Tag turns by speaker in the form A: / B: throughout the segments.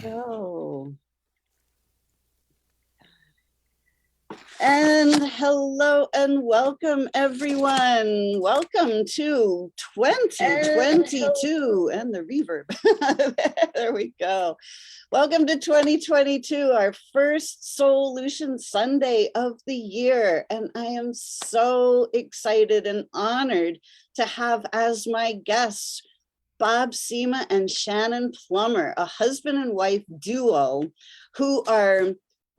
A: go. And hello and welcome, everyone. Welcome to 2022 and the reverb. There we go. Welcome to 2022, our first Soulution Sunday of the year. And I am so excited and honored to have as my guests Bob Sema and Shannon Plummer, a husband and wife duo who are,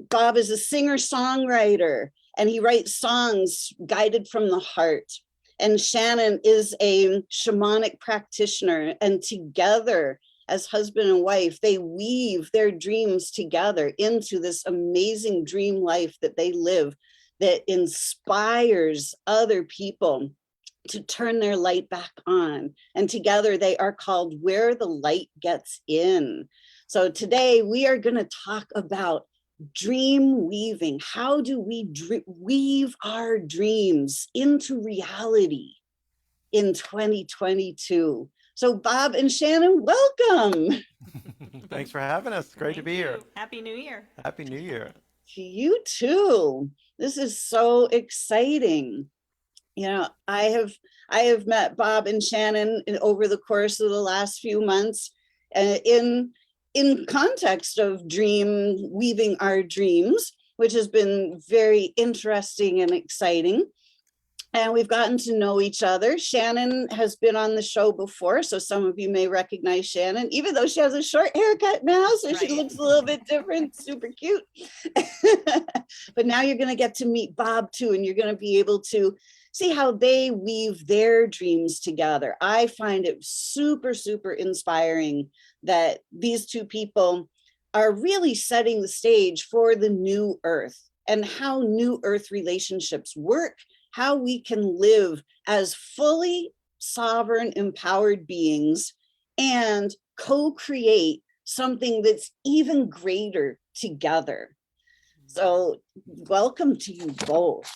A: Bob is a singer-songwriter and he writes songs guided from the heart. And Shannon is a shamanic practitioner, and together as husband and wife, they weave their dreams together into this amazing dream life that they live that inspires other people to turn their light back on. And together they are called Where the Light Gets In. So today we are going to talk about dream weaving. How do we weave our dreams into reality in 2022? So Bob and Shannon, welcome.
B: Thanks for having us. Great to be here.
C: Happy New Year.
B: Happy New Year.
A: To you too. This is so exciting. You know, I have met Bob and Shannon over the course of the last few months in context of dream weaving our dreams, which has been very interesting and exciting. And we've gotten to know each other. Shannon has been on the show before, so some of you may recognize Shannon, even though she has a short haircut now, so she looks a little bit different, super cute. But now you're going to get to meet Bob too, and you're going to be able to see how they weave their dreams together. I find it super, super inspiring that these two people are really setting the stage for the new earth and how new earth relationships work, how we can live as fully sovereign, empowered beings and co-create something that's even greater together. So welcome to you both.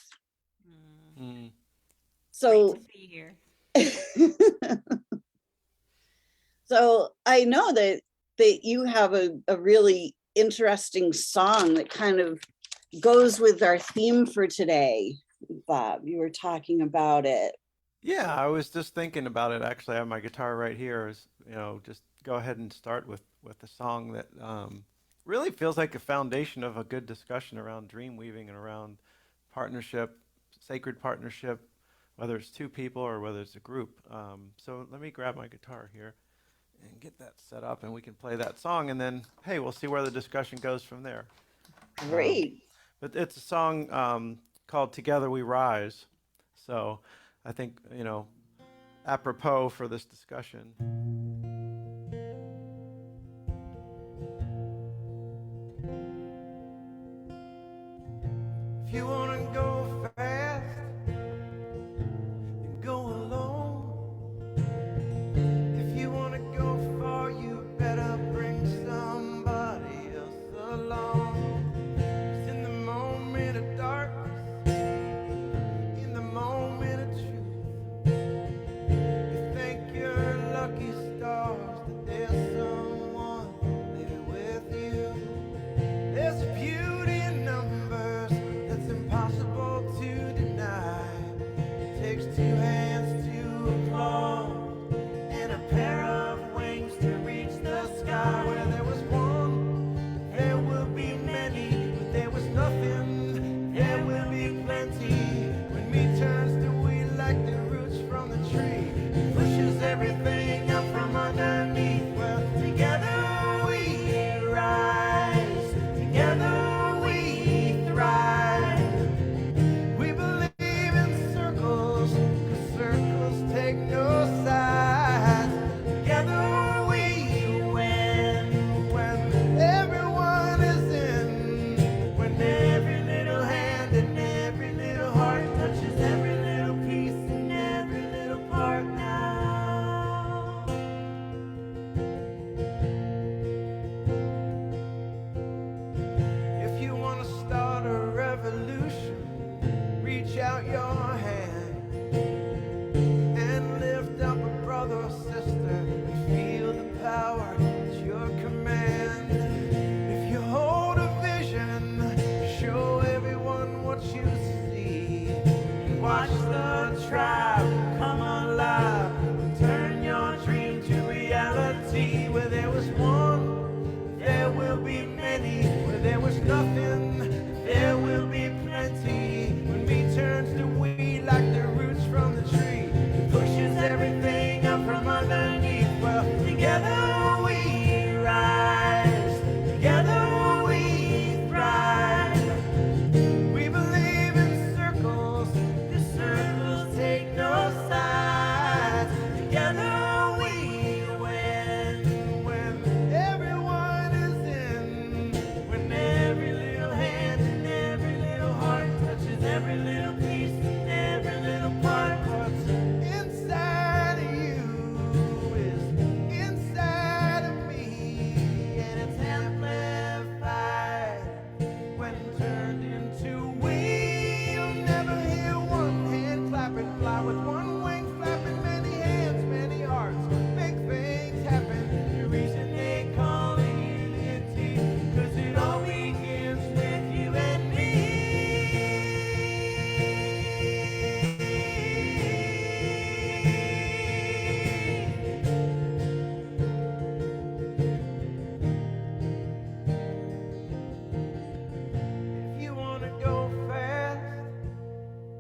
B: Mm.
A: So,
C: great to be here.
A: So I know that you have a really interesting song that kind of goes with our theme for today. Bob, you were talking about it.
B: Yeah, I was just thinking about it. Actually, I have my guitar right here. Just go ahead and start with a song that really feels like a foundation of a good discussion around dream weaving and around partnership, sacred partnership, whether it's two people or whether it's a group. So let me grab my guitar here and get that set up, and we can play that song, and then, hey, we'll see where the discussion goes from there.
A: Great.
B: But it's a song called Together We Rise. So I think, apropos for this discussion. If you want to go fast, then go alone. If you want to go far, you better bring somebody else along. 'Cause in the moment of darkness, in the moment of truth, you think you're lucky stars that there's someone there with you. There's a beauty in numbers that's impossible to deny. It takes two hands to applaud and a pair of wings to reach the sky. Where there was one, there will be many. But there was nothing, there will be plenty. When me turns to we like the roots from the tree, pushes everything up from underneath. Well, together we rise, together we thrive. We believe in circles, 'cause circles take no sides. Together we win when everyone is in. When every little hand and every little heart touches every little piece and every little part now. If you want to start a revolution, reach out your hand and lift up a brother or sister and feel the power at your command. be. Where there was one, there will be many. Where there was nothing, there will be plenty. When me turns to we like the roots from the tree, it pushes everything up from underneath. Well, together we rise, together we thrive. We believe in circles, the circles take no sides. Together we win, when everyone is in, when every little hand and every little heart touches every little piece and every little part. What's inside of you is inside of me, and it's amplified when turned into we. You'll never hear one hand clapping, fly with one wing flapping, many hands, many hearts, big things happen. The reason they call it unity, 'cause it all begins with you and me. If you wanna go fast,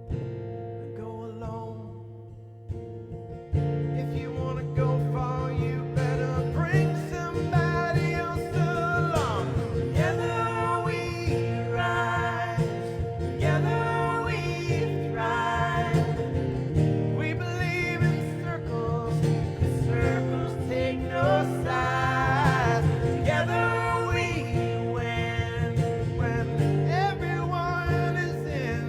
B: then go alone. If you wanna go far, you better bring somebody else along. Together we rise, together we thrive. We believe in circles, 'cause circles take no sides. Together we win, when everyone is in,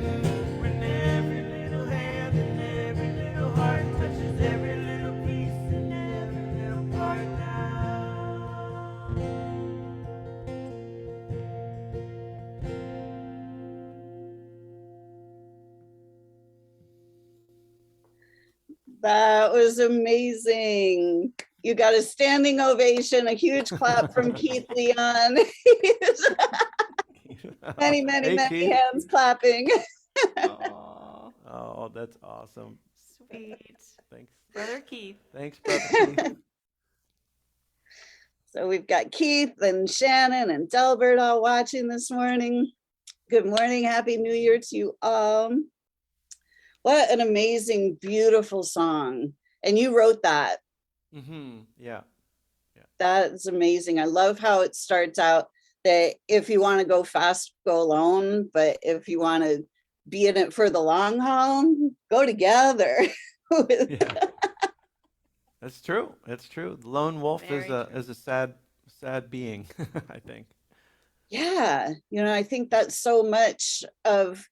B: when every little hand and every little heart touches every little piece and every little part now.
A: That was amazing. You got a standing ovation, a huge clap from Keith Leon. Many, many,
D: Hey,
A: many
D: Keith.
A: hands clapping.
C: Aw,
D: Oh, that's awesome.
C: sweet.
D: Thanks.
C: Brother Keith.
D: Thanks, brother Keith.
A: So we've got Keith and Shannon and Delbert all watching this morning. Good morning. Happy New Year to you all. What an amazing, beautiful song. And you wrote that.
D: Yeah.
A: That's amazing. I love how it starts out that if you want to go fast, go alone. But if you want to be in it for the long haul, go together.
D: Yeah. That's true. It's true. The lone wolf
C: Very true.
D: is a sad being, I think.
A: Yeah, I think that's so much of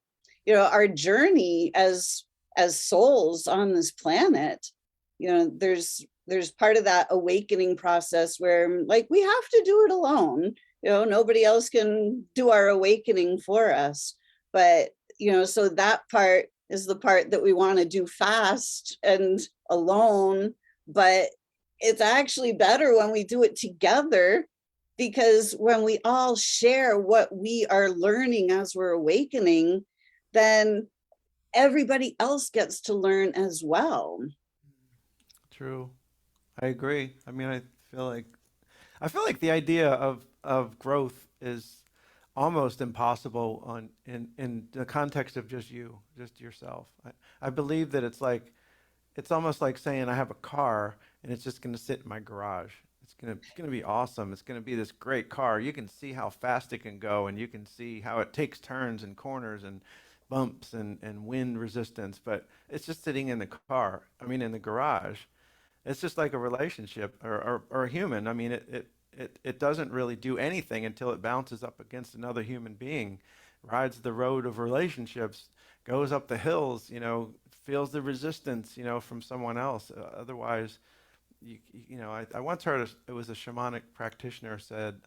A: our journey as souls on this planet. There's part of that awakening process where like we have to do it alone. Nobody else can do our awakening for us. But so that part is the part that we want to do fast and alone. But it's actually better when we do it together, because when we all share what we are learning as we're awakening, then everybody else gets to learn as well.
D: True. I agree. I mean, I feel like the idea of growth is almost impossible in the context of just yourself. I believe that it's almost like saying I have a car and it's just going to sit in my garage. It's going to be awesome. It's going to be this great car. You can see how fast it can go, and you can see how it takes turns and corners and bumps and wind resistance, but it's just sitting in the car. I mean, in the garage. It's just like a relationship or a human. I mean, it doesn't really do anything until it bounces up against another human being, rides the road of relationships, goes up the hills, feels the resistance, from someone else. Otherwise, I once heard it was a shamanic practitioner said,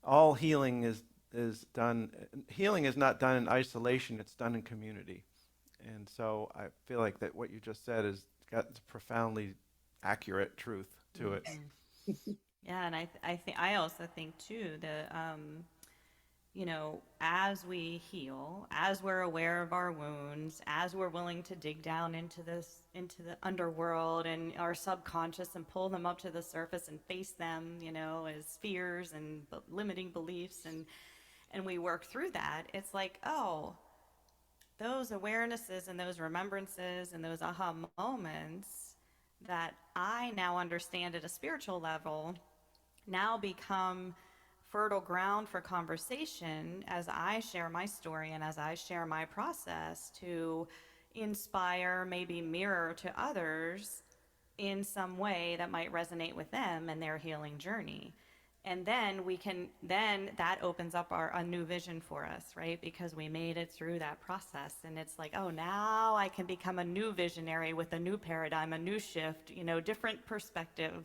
D: all healing is done. Healing is not done in isolation; it's done in community. And so I feel like that what you just said is got profoundly accurate truth to it.
C: Yeah, and I think I also think too you know, as we heal, as we're aware of our wounds, as we're willing to dig down into the underworld and our subconscious and pull them up to the surface and face them, you know, as fears and limiting beliefs, and we work through that, it's like, oh, those awarenesses and those remembrances and those aha moments that I now understand at a spiritual level now become fertile ground for conversation as I share my story and as I share my process to inspire, maybe mirror to others in some way that might resonate with them and their healing journey. And then then that opens up a new vision for us, right? Because we made it through that process. And it's like, oh, now I can become a new visionary with a new paradigm, a new shift, you know, different perspective,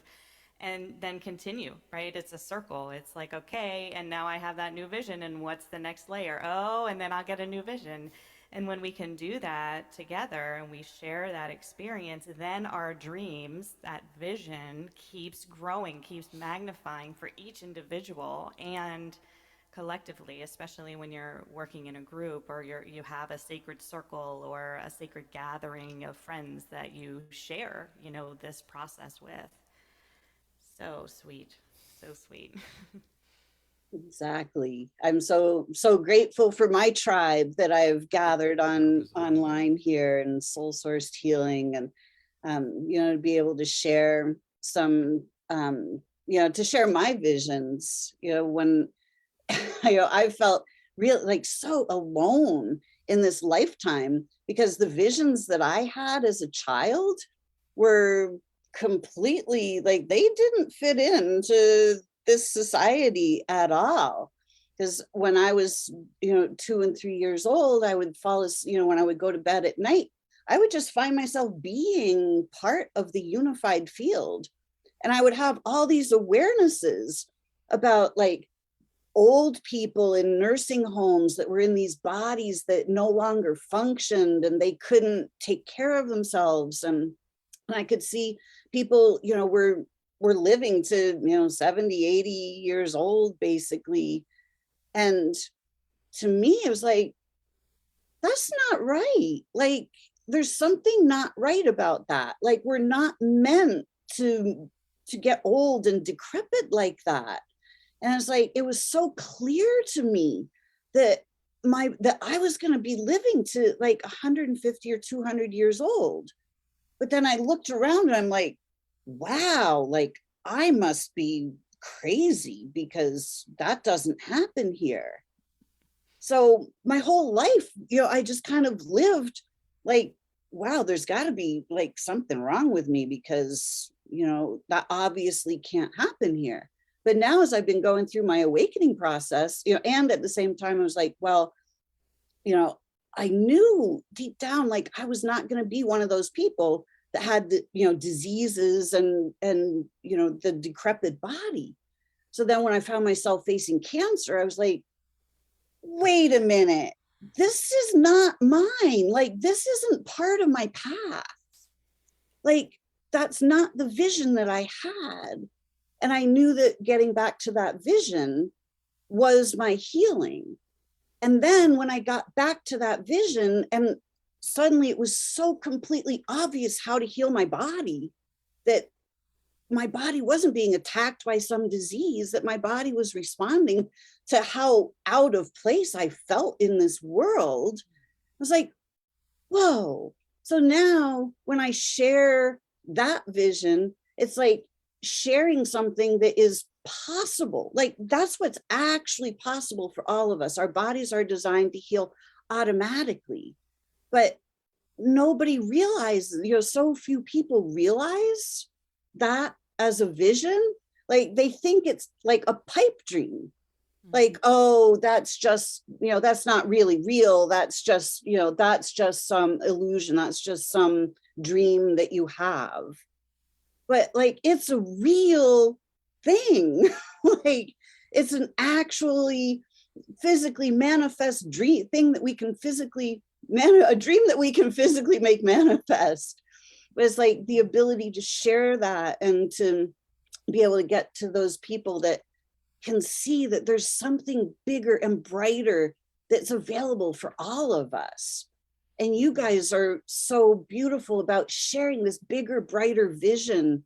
C: and then continue, right? It's a circle. It's like, okay, and now I have that new vision, and what's the next layer? Oh, and then I'll get a new vision. And when we can do that together and we share that experience, then our dreams, that vision keeps growing, keeps magnifying for each individual and collectively, especially when you're working in a group or you have a sacred circle or a sacred gathering of friends that you share, you know, this process with. So sweet, so sweet.
A: Exactly. I'm so grateful for my tribe that I've gathered online here in Soul Sourced Healing, and you know, to be able to share some you know, to share my visions, you know, when you know, I felt real like so alone in this lifetime because the visions that I had as a child were completely like they didn't fit into this society at all. Because when I was, you know, 2 and 3 years old, I would fall asleep, you know, when I would go to bed at night, I would just find myself being part of the unified field. And I would have all these awarenesses about like old people in nursing homes that were in these bodies that no longer functioned and they couldn't take care of themselves. And I could see people, you know, were living to, you know, 70, 80 years old, basically. And to me, it was like, that's not right. Like, there's something not right about that. Like, we're not meant to get old and decrepit like that. And it's like, it was so clear to me that I was going to be living to like 150 or 200 years old. But then I looked around and I'm like, wow, like I must be crazy because that doesn't happen here. So my whole life, you know, I just kind of lived like, wow, there's got to be like something wrong with me because, you know, that obviously can't happen here. But now as I've been going through my awakening process, you know, and at the same time, I was like, well, you know, I knew deep down, like I was not going to be one of those people that had the, you know, diseases and, you know, the decrepit body. So then when I found myself facing cancer, I was like, wait a minute, this is not mine. Like, this isn't part of my path. Like, that's not the vision that I had. And I knew that getting back to that vision was my healing. And then when I got back to that vision, and suddenly it was so completely obvious how to heal my body, that my body wasn't being attacked by some disease, that my body was responding to how out of place I felt in this world. I was like, whoa. So now when I share that vision, it's like sharing something that is possible. Like that's what's actually possible for all of us. Our bodies are designed to heal automatically, but nobody realizes, you know, so few people realize that as a vision. Like they think it's like a pipe dream. Like, oh, that's just, you know, that's not really real. That's just, you know, that's just some illusion. That's just some dream that you have. But like, it's a real thing. Like, it's an actually physically manifest dream thing that we can physically, a dream that we can physically make manifest. But it's like the ability to share that and to be able to get to those people that can see that there's something bigger and brighter that's available for all of us. And you guys are so beautiful about sharing this bigger, brighter vision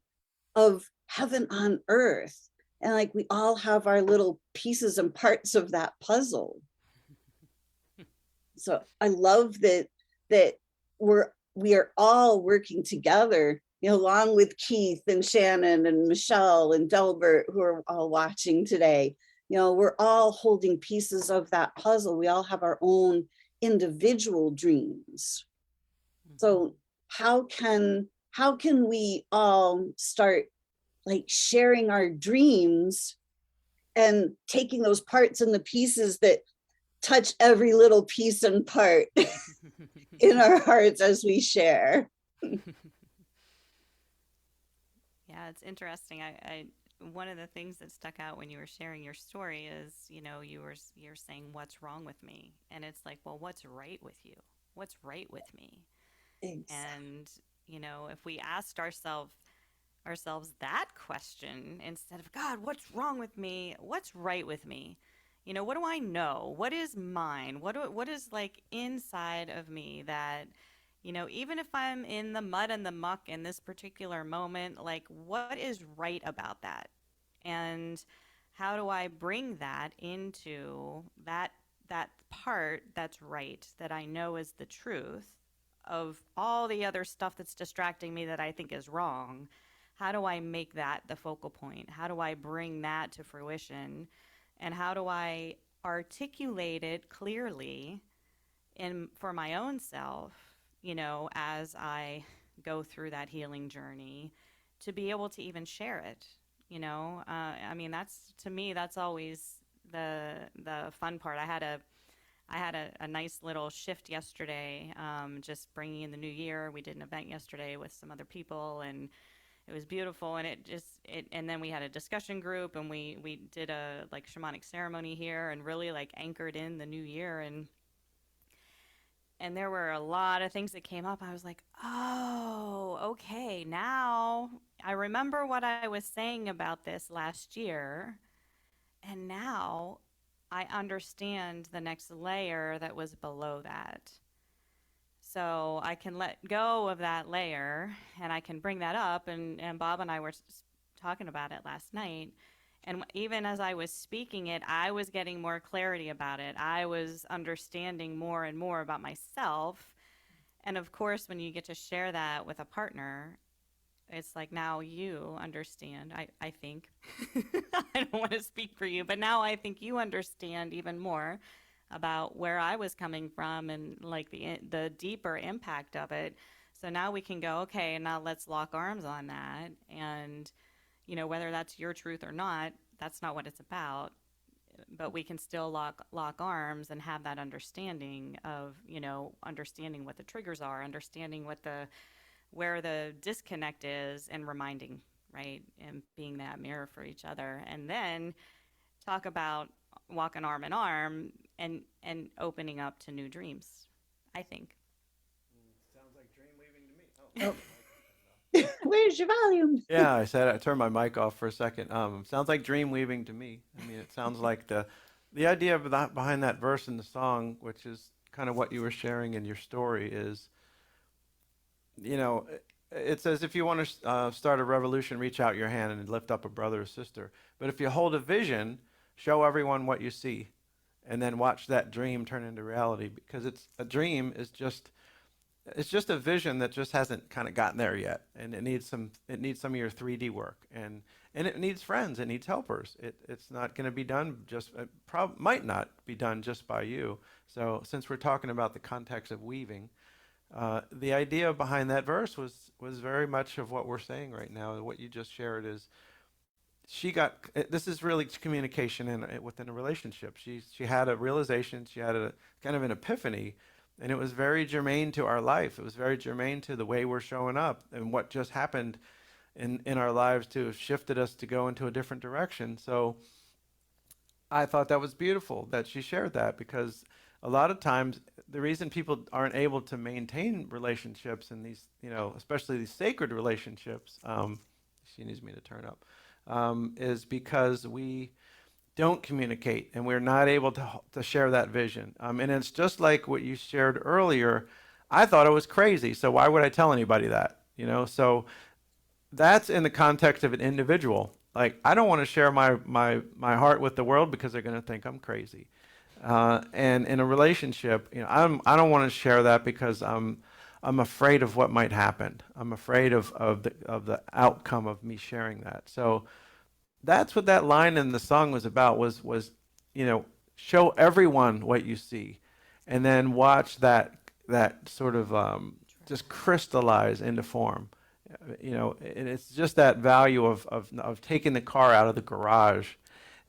A: of heaven on earth. And like we all have our little pieces and parts of that puzzle. So I love that we are all working together, along with Keith and Shannon and Michelle and Delbert, who are all watching today. We're all holding pieces of that puzzle. We all have our own individual dreams. So how can we all start like sharing our dreams and taking those parts and the pieces that touch every little piece and part in our hearts as we share?
C: Yeah, it's interesting. I one of the things that stuck out when you were sharing your story is, you're saying what's wrong with me, and it's like, well, what's right with you? What's right with me?
A: Exactly.
C: And if we asked ourselves that question instead of, God, what's wrong with me? What's right with me? What do I know? What is mine? What is like inside of me that, even if I'm in the mud and the muck in this particular moment, like what is right about that? And how do I bring that into that part that's right, that I know is the truth of all the other stuff that's distracting me that I think is wrong? How do I make that the focal point? How do I bring that to fruition? And how do I articulate it clearly for my own self, as I go through that healing journey, to be able to even share it? I mean, that's, to me, that's always the fun part. I had a nice little shift yesterday, just bringing in the new year. We did an event yesterday with some other people, and it was beautiful. And and then we had a discussion group, and we did a like shamanic ceremony here, and really like anchored in the new year. And there were a lot of things that came up. I was like, oh, okay, now I remember what I was saying about this last year, and now I understand the next layer that was below that. So I can let go of that layer, and I can bring that up. And Bob and I were talking about it last night. And even as I was speaking it, I was getting more clarity about it. I was understanding more and more about myself. And of course, when you get to share that with a partner, it's like, now you understand. I think. I don't want to speak for you, but now I think you understand even more about where I was coming from, and like the deeper impact of it. So now we can go, okay, now let's lock arms on that. And whether that's your truth or not, that's not what it's about. But we can still lock arms and have that understanding of, understanding what the triggers are, understanding where the disconnect is, and reminding, right? And being that mirror for each other. And then talk about walking arm in arm and opening up to new dreams, I think.
D: Sounds like dream weaving to me.
A: Where's your volume?
D: Yeah, I turned my mic off for a second. Sounds like dream weaving to me. I mean, it sounds like the idea of that behind that verse in the song, which is kind of what you were sharing in your story, is, it says if you want to start a revolution, reach out your hand and lift up a brother or sister. But if you hold a vision, show everyone what you see, and then watch that dream turn into reality. Because a dream is just a vision that just hasn't kind of gotten there yet, and it needs some of your 3D work, and it needs friends, it needs helpers. It's not going to be done might not be done just by you. So since we're talking about the context of weaving, the idea behind that verse was very much of what we're saying right now. What you just shared is this is really communication within a relationship. She had a realization, she had a kind of an epiphany. And it was very germane to our life. It was very germane to the way we're showing up, and what just happened in our lives to have shifted us to go into a different direction. So I thought that was beautiful that she shared that, because a lot of times the reason people aren't able to maintain relationships, and these, especially these sacred relationships, she needs me to turn up, is because we don't communicate and we're not able to share that vision. And it's just like what you shared earlier. I thought it was crazy. So why would I tell anybody that? So that's in the context of an individual. Like, I don't want to share my heart with the world because they're going to think I'm crazy. And in a relationship, I don't want to share that because I'm afraid of what might happen. I'm afraid of the outcome of me sharing that. So that's what that line in the song was about, was show everyone what you see, and then watch that sort of just crystallize into form. And it's just that value of taking the car out of the garage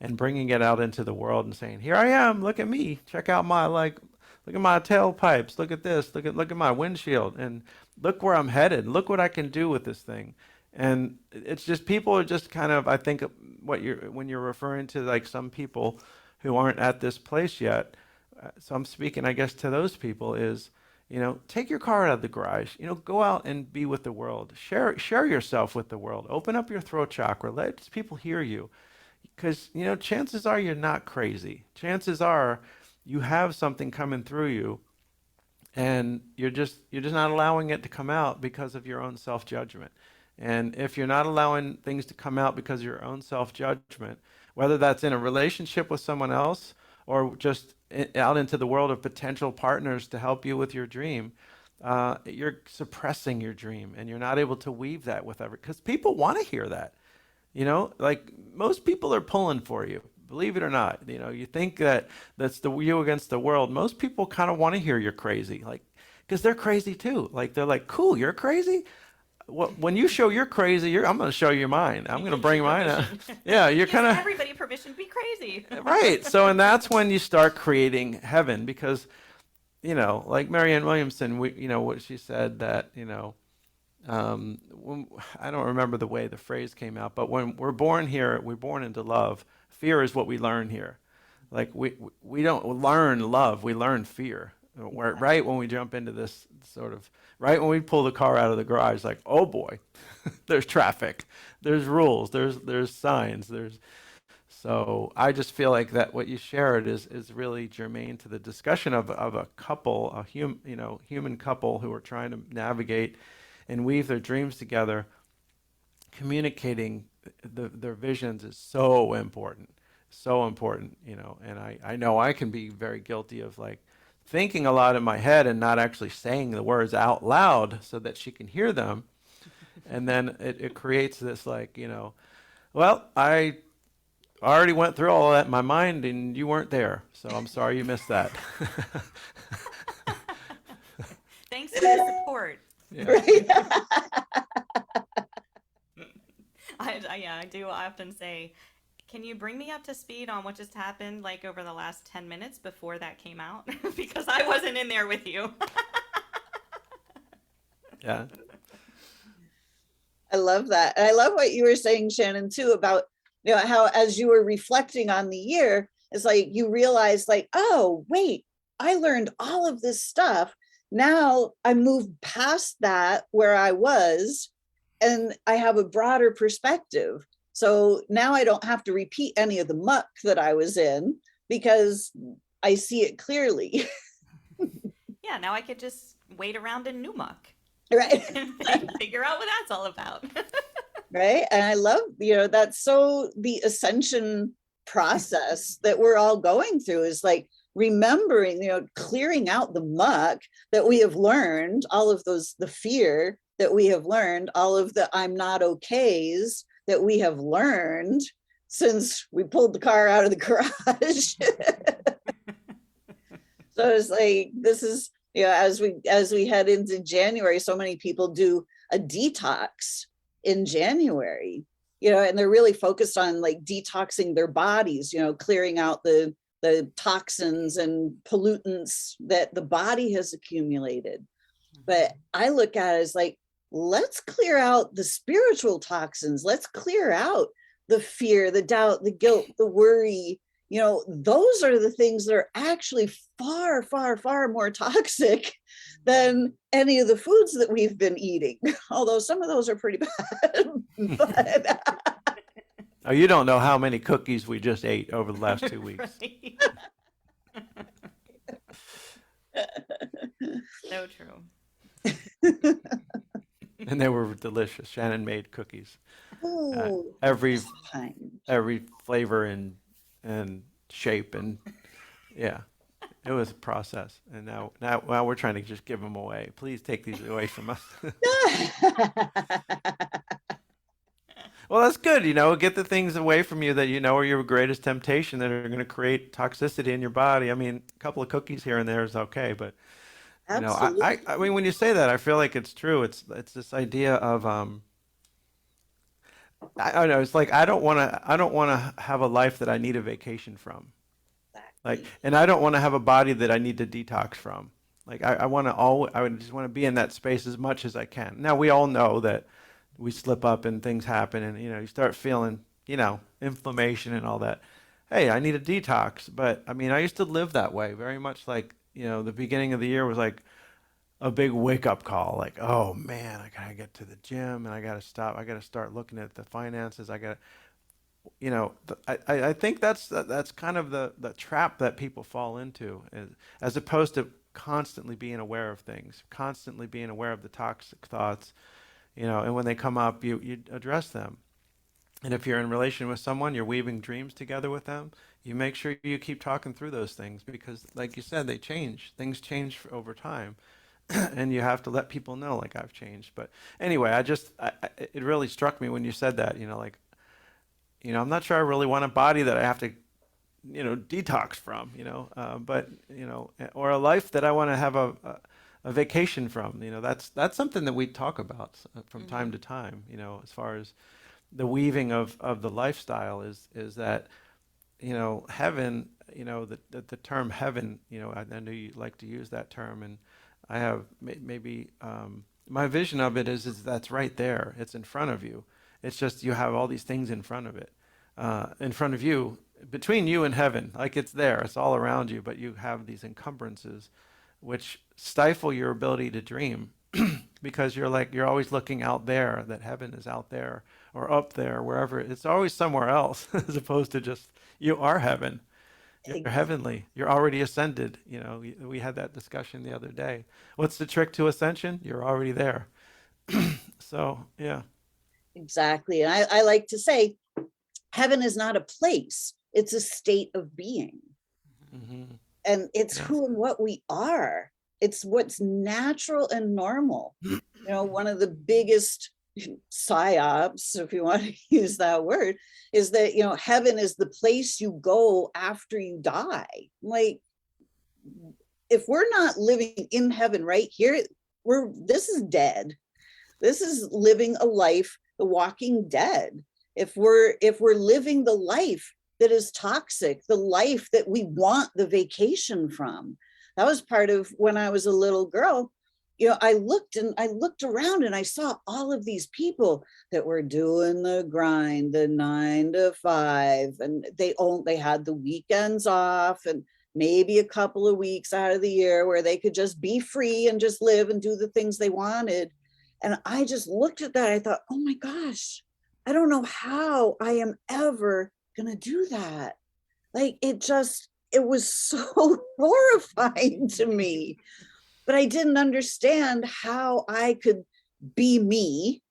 D: and bringing it out into the world and saying, here I am, look at me, check out look at my tailpipes, look at this, look at my windshield, and look where I'm headed, look what I can do with this thing. And it's just, people are just kind of, I think when you're referring to like some people who aren't at this place yet, so I'm speaking, I guess, to those people is, take your car out of the garage, go out and be with the world, share yourself with the world, open up your throat chakra, let people hear you. Because, chances are you're not crazy. Chances are you have something coming through you, and you're just not allowing it to come out because of your own self-judgment. And if you're not allowing things to come out because of your own self-judgment, whether that's in a relationship with someone else or just out into the world of potential partners to help you with your dream, you're suppressing your dream, and you're not able to weave that with because people want to hear that. Like, most people are pulling for you, believe it or not. You think that's the you against the world. Most people kind of want to hear you're crazy, like, because they're crazy too. Like, they're like, cool, you're crazy. Well, when you show you're crazy, I'm going to show you mine. I'm going to bring mine out. Yeah, you're kind of
C: everybody permission to be crazy.
D: Right. So, and that's when you start creating heaven, because, like Marianne Williamson, what she said that, I don't remember the way the phrase came out, but when we're born here, we're born into love. Fear is what we learn here. Like, we don't learn love, we learn fear. Right when we jump into this right when we pull the car out of the garage, like, oh boy, there's traffic, there's rules, there's signs, so I just feel like that what you shared is really germane to the discussion of a couple, human couple who are trying to navigate and weave their dreams together. Communicating their visions is so important, and I know I can be very guilty of, like, thinking a lot in my head and not actually saying the words out loud so that she can hear them. And then it creates this, like, well, I already went through all of that in my mind and you weren't there, so I'm sorry you missed that.
C: Thanks for the support.
D: Yeah.
A: Right.
C: I do often say, can you bring me up to speed on what just happened, like, over the last 10 minutes before that came out? Because I wasn't in there with you.
D: Yeah.
A: I love that. And I love what you were saying, Shannon, too, about, how as you were reflecting on the year, it's like you realize, like, oh, wait, I learned all of this stuff. Now I moved past that where I was, and I have a broader perspective. So now I don't have to repeat any of the muck that I was in because I see it clearly.
C: Yeah, now I could just wait around in new muck.
A: Right.
C: And figure out what that's all about.
A: Right. And I love, that's so the ascension process that we're all going through is like remembering, clearing out the muck that we have learned, all of those, the fear that we have learned, all of the I'm not okays that we have learned since we pulled the car out of the garage. So it's like, this is, as we head into January, so many people do a detox in January, and they're really focused on, like, detoxing their bodies, clearing out the toxins and pollutants that the body has accumulated. But I look at it as like, let's clear out the spiritual toxins. Let's clear out the fear, the doubt, the guilt, the worry. Those are the things that are actually far, far, far more toxic than any of the foods that we've been eating. Although some of those are pretty bad. But
D: Oh, you don't know how many cookies we just ate over the last 2 weeks.
C: Right. So true.
D: And they were delicious. Shannon made cookies.
A: Oh,
D: Every
A: fine.
D: flavor and shape, and yeah, it was a process. And now we're trying to just give them away. Please take these away from us. Well, that's good. Get the things away from you that are your greatest temptation that are going to create toxicity in your body. I mean, a couple of cookies here and there is okay, but
A: Absolutely.
D: I mean, when you say that, I feel like it's true. It's this idea of I don't know. It's like I don't want to have a life that I need a vacation from. Like, and I don't want to have a body that I need to detox from. Like, I want to I would just want to be in that space as much as I can. Now, we all know that we slip up and things happen, and you start feeling inflammation and all that. Hey, I need a detox. But I mean, I used to live that way, very much like the beginning of the year was like a big wake up call. Like, oh man, I gotta get to the gym, and I gotta stop. I gotta start looking at the finances. I gotta, I think that's kind of the trap that people fall into, as opposed to constantly being aware of things, constantly being aware of the toxic thoughts, and when they come up, you address them. And if you're in relation with someone, you're weaving dreams together with them, you make sure you keep talking through those things, because like you said, they change. Things change over time. And you have to let people know, like, I've changed. But anyway, it really struck me when you said that, like, I'm not sure I really want a body that I have to, detox from, but, or a life that I want to have a vacation from. That's something that we talk about from time to time, as far as the weaving of the lifestyle is that, heaven, the term heaven, I know you like to use that term, and I have maybe my vision of it is that's right there. It's in front of you. It's just you have all these things in front of it, in front of you, between you and heaven. Like, it's there. It's all around you, but you have these encumbrances which stifle your ability to dream because you're always looking out there, that heaven is out there or up there, wherever. It's always somewhere else as opposed to just you are heaven. You're heavenly. You're already ascended. We had that discussion the other day. What's the trick to ascension? You're already there. So, yeah.
A: Exactly. And I like to say, heaven is not a place, it's a state of being.
D: Mm-hmm.
A: And it's
D: Yeah.
A: who and what we are. It's what's natural and normal. One of the biggest psyops, if you want to use that word, is that heaven is the place you go after you die. Like, if we're not living in heaven right here, this is dead. This is living a life, the walking dead. If we're living the life that is toxic, the life that we want the vacation from. That was part of when I was a little girl. I looked around and I saw all of these people that were doing the grind, the 9 to 5, and they had the weekends off and maybe a couple of weeks out of the year where they could just be free and just live and do the things they wanted. And I just looked at that. I thought, oh my gosh, I don't know how I am ever going to do that. Like, it was so horrifying to me. But I didn't understand how I could be me,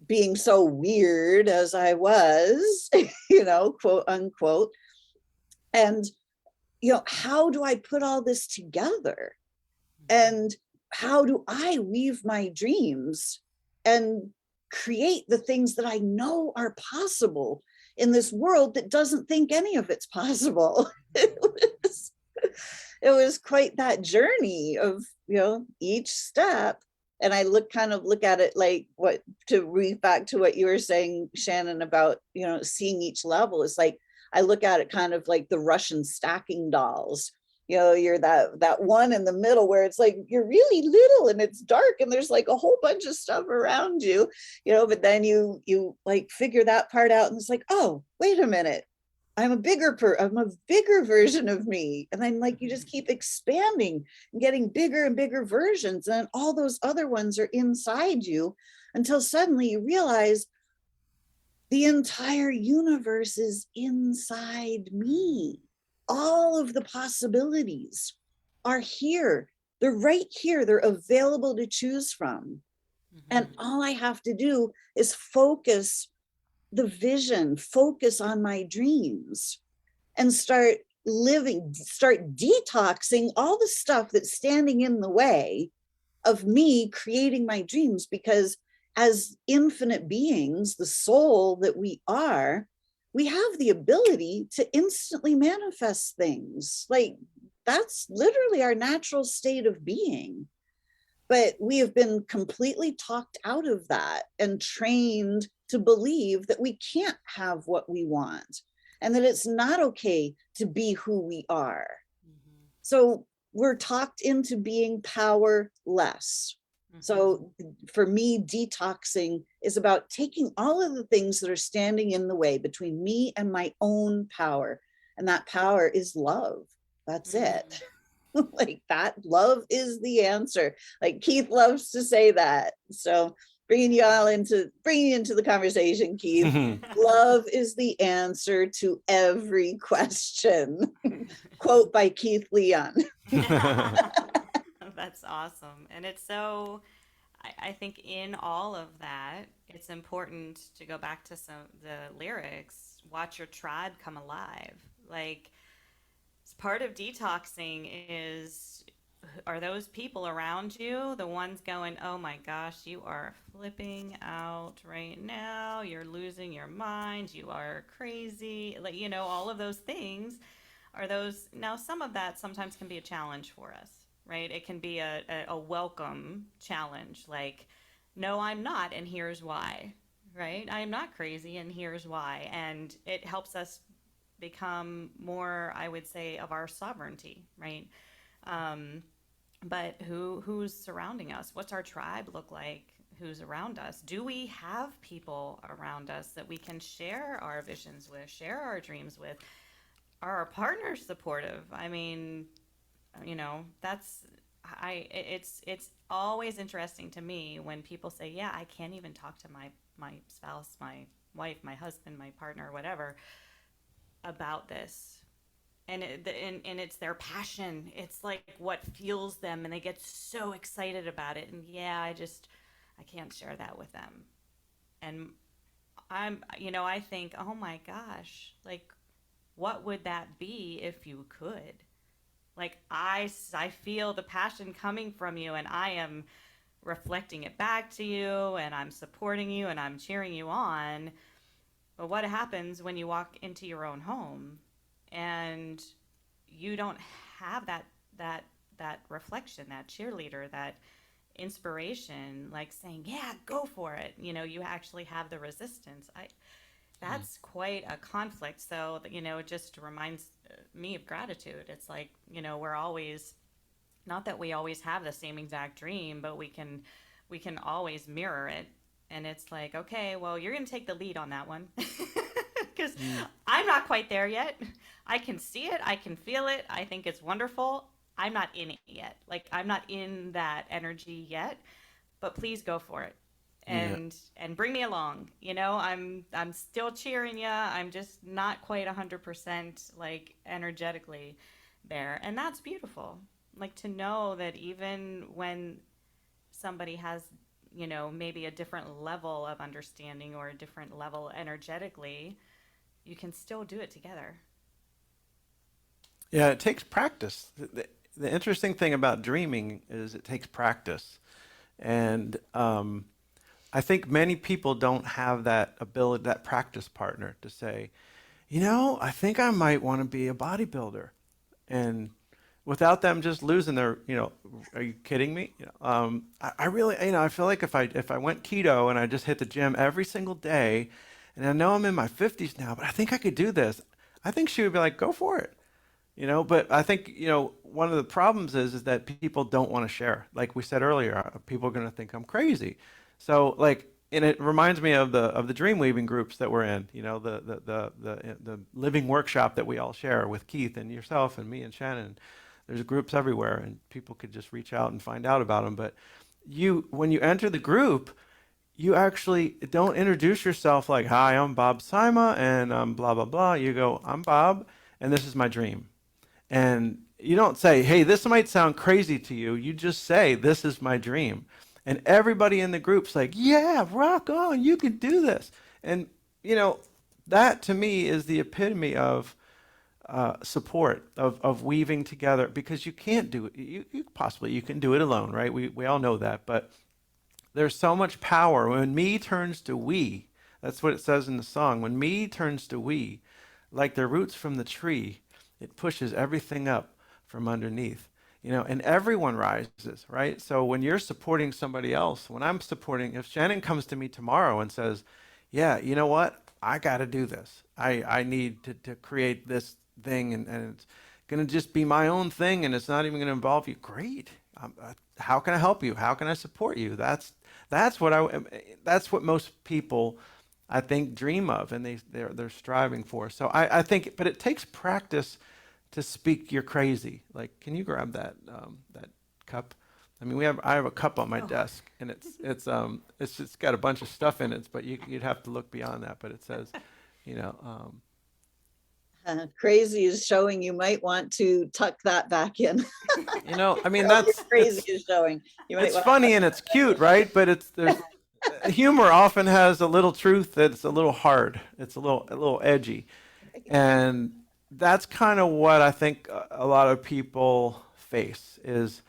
A: being so weird as I was, quote unquote. And, how do I put all this together? And how do I weave my dreams and create the things that I know are possible in this world that doesn't think any of it's possible? It was quite that journey of, each step. And I look at it like to read back to what you were saying, Shannon, about, seeing each level. It's like, I look at it kind of like the Russian stacking dolls. You're that one in the middle where it's like, you're really little and it's dark and there's like a whole bunch of stuff around you, but then you like figure that part out and it's like, oh, wait a minute. I'm a bigger version of me. And then like, you just keep expanding and getting bigger and bigger versions. And all those other ones are inside you until suddenly you realize The entire universe is inside me. All of the possibilities are here. They're right here. They're available to choose from. And all I have to do is focus the vision, focus on my dreams, and start living, start detoxing all the stuff that's standing in the way of me creating my dreams. Because as infinite beings, the soul that we are, we have the ability to instantly manifest things. Like, that's literally our natural state of being. But we have been completely talked out of that and trained to believe that we can't have what we want and that it's not okay to be who we are. So we're talked into being powerless. So for me, detoxing is about taking all of the things that are standing in the way between me and my own power. And that power is love. That's it. Like, that love is the answer. Like, Keith loves to say that. So bringing you into the conversation, Keith. Love is the answer to every question. Quote by Keith Leon.
C: That's awesome. And it's so, I think in all of that, it's important to go back to some the lyrics, watch your tribe come alive. Like, part of detoxing is, are those people around you the ones going, oh my gosh, you are flipping out right now, you're losing your mind, you are crazy, like, you know, all of those things. Are those, now some of that sometimes can be a challenge for us, right? It can be a welcome challenge, like, no, I'm not, and here's why, right? I am not crazy, and here's why. And it helps us become more, I would say, of our sovereignty, right? But who's surrounding us? What's our tribe look like? Who's around us? Do we have people around us that we can share our visions with, share our dreams with? Are our partners supportive? I mean, you know, it's always interesting to me when people say, yeah, I can't even talk to my spouse, my wife, my husband, my partner, whatever, about this. And it's their passion. It's like what fuels them, and they get so excited about it. And yeah, I can't share that with them. And I think, oh my gosh, like, what would that be if you could? Like, I feel the passion coming from you, and I am reflecting it back to you, and I'm supporting you, and I'm cheering you on. But what happens when you walk into your own home and you don't have that reflection, that cheerleader, that inspiration, like saying, yeah, go for it. You know, you actually have the resistance. That's quite a conflict. So, you know, it just reminds me of gratitude. It's like, you know, we're always, not that we always have the same exact dream, but we can always mirror it. And it's like, okay, well, you're going to take the lead on that one. Because I'm not quite there yet. I can see it. I can feel it. I think it's wonderful. I'm not in it yet. Like, I'm not in that energy yet. But please go for it. And bring me along. You know, I'm still cheering you. I'm just not quite 100% like energetically there. And that's beautiful. Like, to know that even when somebody has, you know, maybe a different level of understanding or a different level energetically, you can still do it together.
D: Yeah, it takes practice. The interesting thing about dreaming is it takes practice. And I think many people don't have that ability, that practice partner to say, you know, I think I might want to be a bodybuilder. And without them just losing their, you know, are you kidding me? You know, I really, you know, I feel like if I went keto and I just hit the gym every single day, and I know I'm in my 50s now, but I think I could do this. I think she would be like, go for it. You know, but I think, you know, one of the problems is that people don't want to share. Like we said earlier, people are going to think I'm crazy. So like, and it reminds me of the dream weaving groups that we're in, you know, the living workshop that we all share with Keith and yourself and me and Shannon. There's groups everywhere, and people could just reach out and find out about them. But when you enter the group, you actually don't introduce yourself like, hi, I'm Bob Sima and I'm blah, blah, blah. You go, I'm Bob and this is my dream. And you don't say, hey, this might sound crazy to you. You just say, this is my dream. And everybody in the group's like, yeah, rock on, you can do this. And, you know, that to me is the epitome of support, of weaving together, because you can't do it. You can do it alone, right? We all know that. But there's so much power when me turns to we. That's what it says in the song. When me turns to we, like the roots from the tree, it pushes everything up from underneath. You know, and everyone rises, right? So when you're supporting somebody else, when I'm supporting, if Shannon comes to me tomorrow and says, yeah, you know what? I got to do this. I need to create this thing, and it's going to just be my own thing, and it's not even going to involve you. Great. How can I help you? How can I support you? That's what most people, I think, dream of, and they're striving for. So I think, but it takes practice to speak you're crazy. Like, can you grab that cup? I mean, I have a cup on my desk, and it's just got a bunch of stuff in it, but you'd have to look beyond that. But it says, you know,
A: Crazy is showing. You might want to tuck that back in.
D: you know, I mean,
A: Crazy is showing. You might
D: it's
A: want
D: funny and it's cute, right? But there's humor often has a little truth that's a little hard. It's a little edgy, and that's kind of what I think a lot of people face is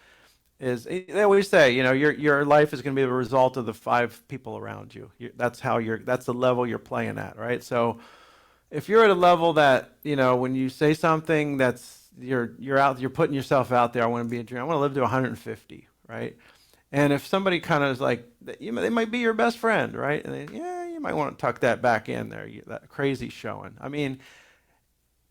D: they always say, you know, your life is going to be the result of the 5 people around you. That's the level you're playing at, right? So if you're at a level that, you know, when you say something that's you're putting yourself out there, I want to be a dream, I want to live to 150, right? And if somebody kind of is like, they might be your best friend, right? And yeah, you might want to tuck that back in there, that crazy showing. I mean,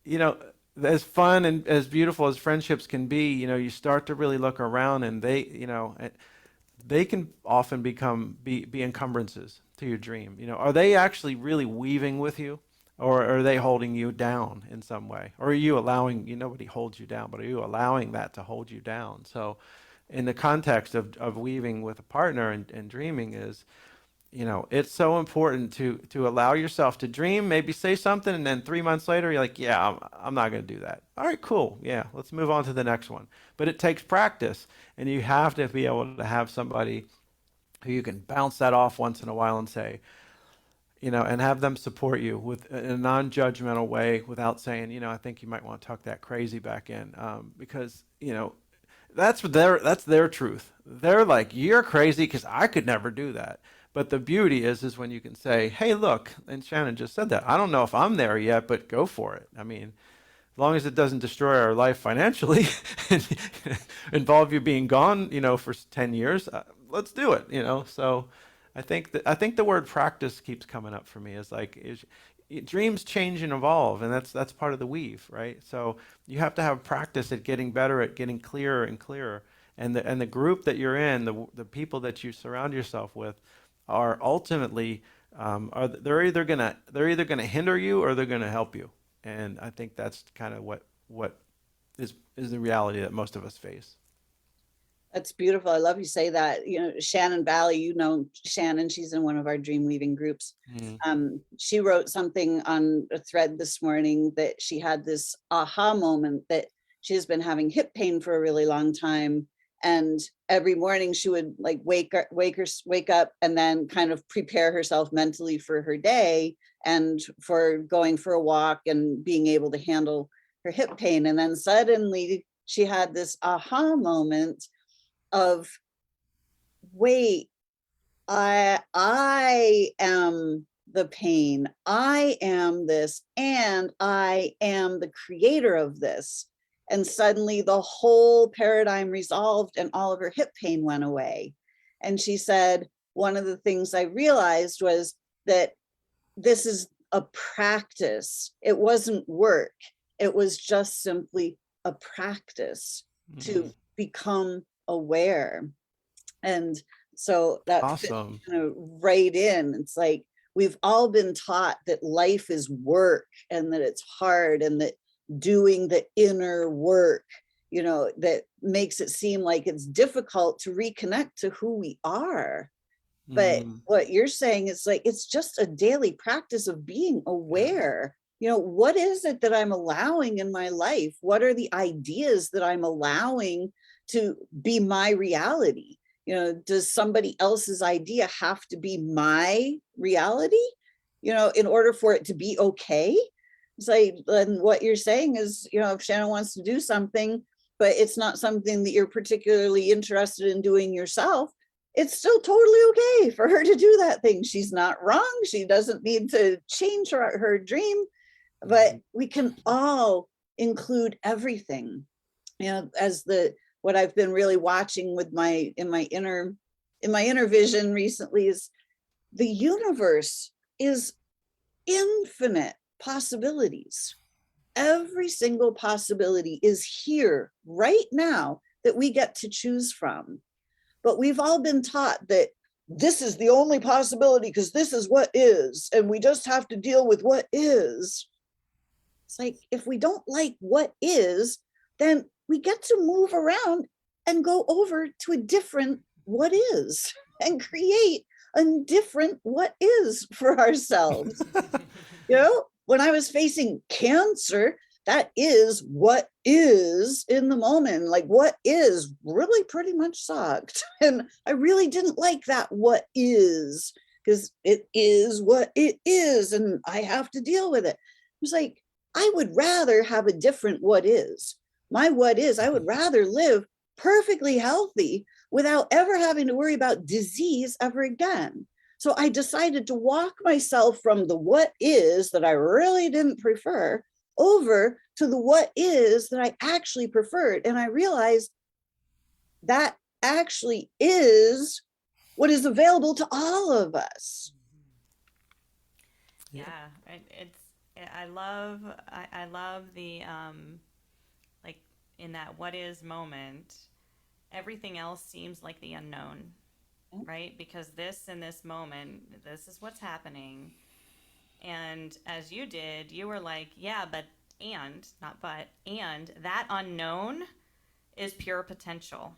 D: you know, as fun and as beautiful as friendships can be, you know, you start to really look around, and they can often be encumbrances to your dream. You know, are they actually really weaving with you, or are they holding you down in some way? Or are you allowing, nobody holds you down, but are you allowing that to hold you down? So in the context of weaving with a partner and dreaming is, you know, it's so important to allow yourself to dream, maybe say something, and then 3 months later, you're like, yeah, I'm not going to do that. All right, cool. Yeah, let's move on to the next one. But it takes practice, and you have to be able to have somebody who you can bounce that off once in a while and say, you know, and have them support you with in a non-judgmental way without saying, you know, I think you might want to tuck that crazy back in, because, you know, that's their truth. They're like, you're crazy because I could never do that. But the beauty is when you can say, hey, look, and Shannon just said that. I don't know if I'm there yet, but go for it. I mean, as long as it doesn't destroy our life financially and involve you being gone, you know, for 10 years, let's do it, you know. So I think the word practice keeps coming up for me. Is like, dreams change and evolve, and that's part of the weave, right? So you have to have practice at getting better, at getting clearer and clearer. And the group that you're in, the people that you surround yourself with, are ultimately they're either gonna hinder you or they're gonna help you. And I think that's kind of what is the reality that most of us face.
A: That's beautiful. I love you say that. You know, Shannon Valley, you know, Shannon, she's in one of our dream weaving groups. She wrote something on a thread this morning that she had this aha moment that she has been having hip pain for a really long time. And every morning she would like wake up and then kind of prepare herself mentally for her day and for going for a walk and being able to handle her hip pain. And then suddenly she had this aha moment of, wait, I am the pain, I am this, and I am the creator of this. And suddenly the whole paradigm resolved and all of her hip pain went away. And she said, one of the things I realized was that this is a practice. It wasn't work. It was just simply a practice to become aware. And so that
D: Awesome.
A: fits kind of right in. It's like we've all been taught that life is work and that it's hard, and that doing the inner work, you know, that makes it seem like it's difficult to reconnect to who we are. But
D: Mm,
A: what you're saying is like, it's just a daily practice of being aware. What is it that I'm allowing in my life? What are the ideas that I'm allowing to be my reality? Does somebody else's idea have to be my reality, in order for it to be okay? It's like, and what you're saying is, if Shannon wants to do something, but it's not something that you're particularly interested in doing yourself, it's still totally okay for her to do that thing. She's not wrong. She doesn't need to change her dream, but we can all include everything. As what I've been really watching with in my inner vision recently is the universe is infinite possibilities. Every single possibility is here right now that we get to choose from. But we've all been taught that this is the only possibility because this is what is, and we just have to deal with what is. It's like, if we don't like what is, then we get to move around and go over to a different what is and create a different what is for ourselves. When I was facing cancer, that is what is in the moment. Like, what is really pretty much sucked. And I really didn't like that what is, because it is what it is and I have to deal with it. It was like, I would rather have a different what is. My what is, I would rather live perfectly healthy without ever having to worry about disease ever again. So I decided to walk myself from the what is that I really didn't prefer over to the what is that I actually preferred. And I realized that actually is what is available to all of us.
C: Yeah, I love the like in that what is moment, everything else seems like the unknown, right? Because this in this moment, this is what's happening. And as you did, you were like, yeah, but and not but and that unknown is pure potential,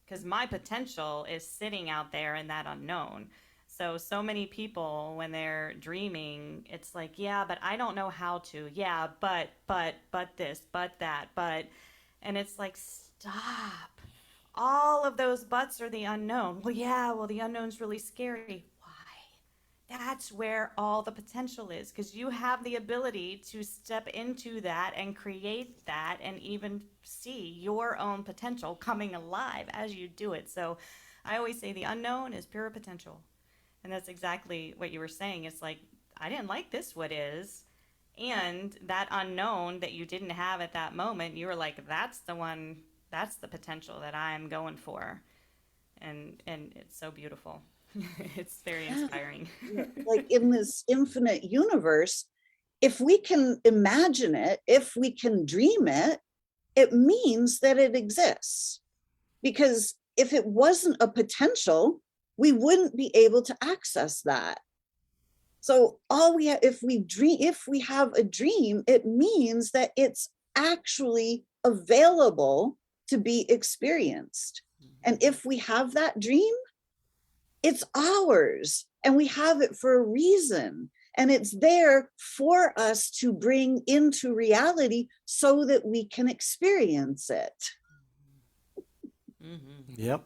C: because my potential is sitting out there in that unknown. So many people when they're dreaming, it's like, yeah, but I don't know how to. Yeah, but this, but that, but, and it's like, stop. All of those buts are the unknown. Well, yeah, well, the unknown's really scary. Why? That's where all the potential is, because you have the ability to step into that and create that and even see your own potential coming alive as you do it. So I always say the unknown is pure potential. And that's exactly what you were saying. It's like, I didn't like this, what is. And that unknown that you didn't have at that moment, you were like, that's the one, that's the potential that I'm going for. And it's so beautiful. It's very inspiring.
A: Like, in this infinite universe, if we can imagine it, if we can dream it, it means that it exists. Because if it wasn't a potential, we wouldn't be able to access that. So all we have, if we have a dream, it means that it's actually available to be experienced. And if we have that dream, it's ours and we have it for a reason. And it's there for us to bring into reality so that we can experience it.
D: yep.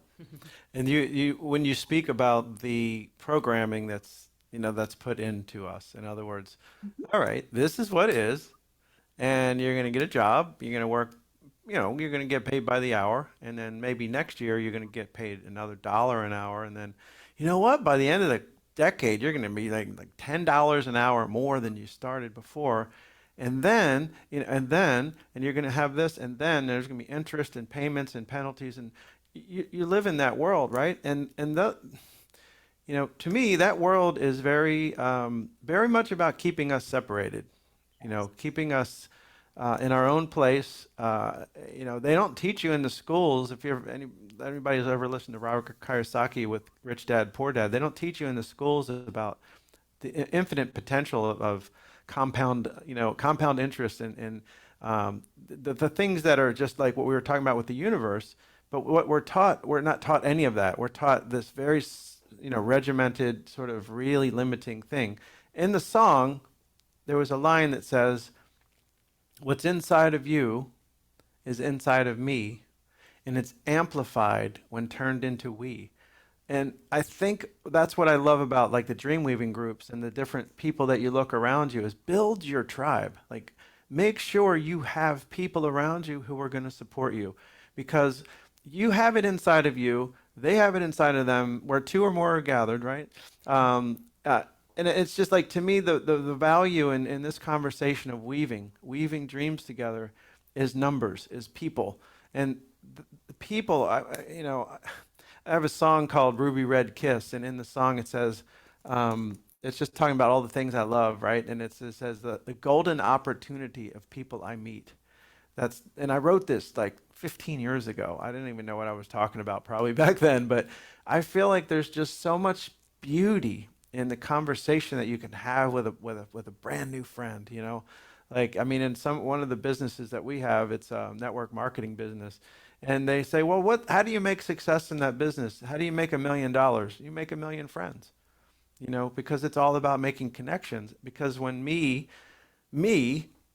D: And you when you speak about the programming that's put into us, in other words, all right, this is what is, and you're going to get a job, you're going to work, you're going to get paid by the hour, and then maybe next year you're going to get paid another $1 an hour, and then you know what? By the end of the decade, you're going to be like $10 an hour more than you started before, and then and you're going to have this, and then there's going to be interest and payments and penalties, and you live in that world, right? And the to me, that world is very much about keeping us separated, keeping us in our own place. They don't teach you in the schools. If anybody's ever listened to Robert Kiyosaki with Rich Dad, Poor Dad, they don't teach you in the schools about the infinite potential of compound interest and the things that are just like what we were talking about with the universe. But what we're not taught any of that. We're taught this very regimented sort of really limiting thing. In the song, there was a line that says, "What's inside of you is inside of me, and it's amplified when turned into we." And I think that's what I love about like the dream weaving groups and the different people that you look around you is build your tribe. Like make sure you have people around you who are going to support you because you have it inside of you. They have it inside of them where two or more are gathered, right? And it's just like, to me, the value in this conversation of weaving dreams together is numbers, is people. And the people, I have a song called Ruby Red Kiss, and in the song it says, it's just talking about all the things I love, right? And it says the golden opportunity of people I meet. And I wrote this like 15 years ago. I didn't even know what I was talking about probably back then, but I feel like there's just so much beauty in the conversation that you can have with a brand new friend, Like, I mean, in one of the businesses that we have, it's a network marketing business. And they say, well, how do you make success in that business? How do you make $1 million? You make 1 million friends, because it's all about making connections. Because when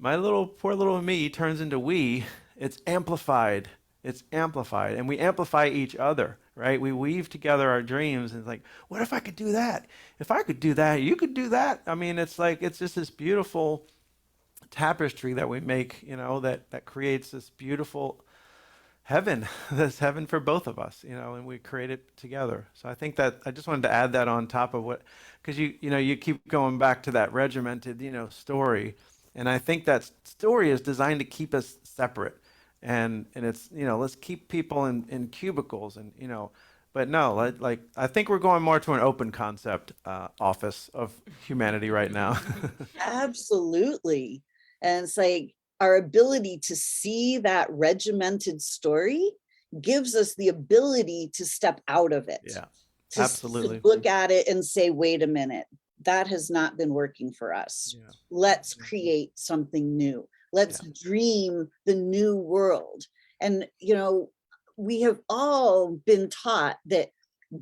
D: my poor little me turns into we, it's amplified. It's amplified. And we amplify each other, right? We weave together our dreams and it's like, what if I could do that? If I could do that, you could do that. I mean, it's just this beautiful tapestry that we make, that creates this beautiful heaven, this heaven for both of us, and we create it together. So I think that I just wanted to add that on top of because you keep going back to that regimented, story. And I think that story is designed to keep us separate. And it's, let's keep people in cubicles and, but no, like I think we're going more to an open concept office of humanity right now.
A: Absolutely. And it's like our ability to see that regimented story gives us the ability to step out of it.
D: Yeah,
A: to
D: absolutely.
A: Look at it and say, wait a minute, that has not been working for us.
D: Yeah.
A: Let's create something new. Let's dream the new world. And, we have all been taught that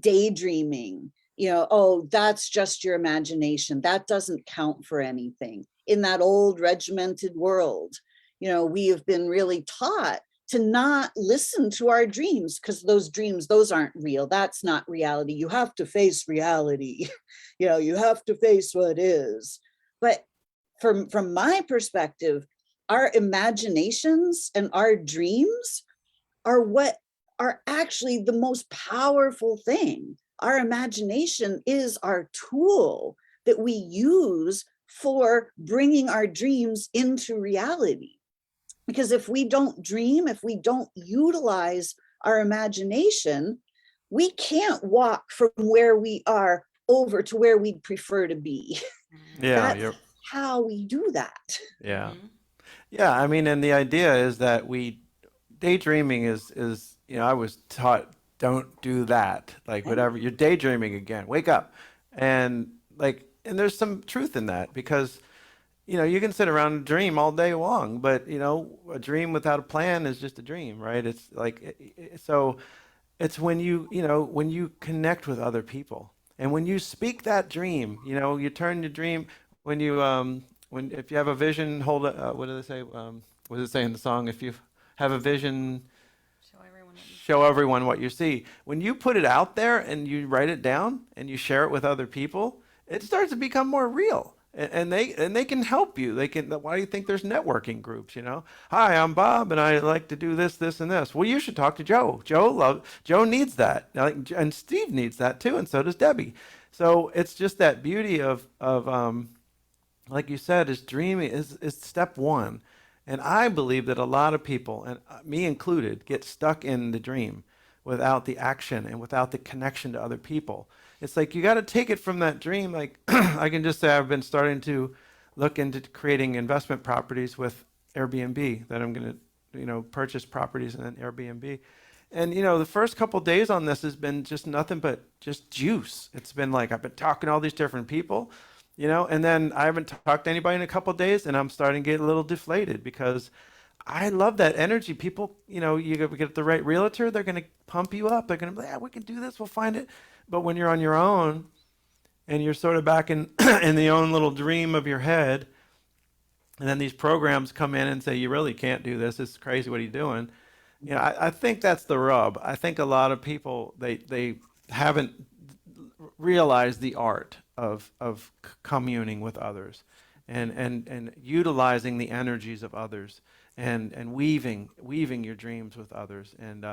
A: daydreaming, oh, that's just your imagination. That doesn't count for anything. In that old regimented world, we have been really taught to not listen to our dreams because those dreams, those aren't real. That's not reality. You have to face reality. You have to face what is. But from my perspective, our imaginations and our dreams are what are actually the most powerful thing. Our imagination is our tool that we use for bringing our dreams into reality. Because if we don't dream, if we don't utilize our imagination, we can't walk from where we are over to where we'd prefer to be.
D: Yeah.
A: That's how we do that.
D: Yeah. Yeah. I mean, and the idea is that daydreaming is, I was taught, don't do that. Like whatever, you're daydreaming again, wake up. And there's some truth in that because, you can sit around and dream all day long, but a dream without a plan is just a dream, right? It's so it's when when you connect with other people and when you speak that dream, you turn your dream when you, if you have a vision, hold it, what do they say? What does it say in the song? If you have a vision, show everyone what you see. When you put it out there and you write it down and you share it with other people, it starts to become more real. And they can help you. Why do you think there's networking groups, Hi, I'm Bob and I like to do this, this, and this. Well, you should talk to Joe. Joe needs that. And Steve needs that too, and so does Debbie. So it's just that beauty of like you said, is dreaming is step one. And I believe that a lot of people, and me included, get stuck in the dream without the action and without the connection to other people. It's like you got to take it from that dream. Like I can just say I've been starting to look into creating investment properties with Airbnb that I'm going to, purchase properties and then Airbnb. And, the first couple of days on this has been just nothing but just juice. It's been like I've been talking to all these different people, and then I haven't talked to anybody in a couple of days and I'm starting to get a little deflated because I love that energy. People, we get the right realtor, they're going to pump you up. They're going to be like, yeah, we can do this. We'll find it. But when you're on your own and you're sort of back in in the own little dream of your head, and then these programs come in and say, you really can't do this. It's crazy. What are you doing? I think that's the rub. I think a lot of people, they haven't realized the art of communing with others and utilizing the energies of others and weaving your dreams with others and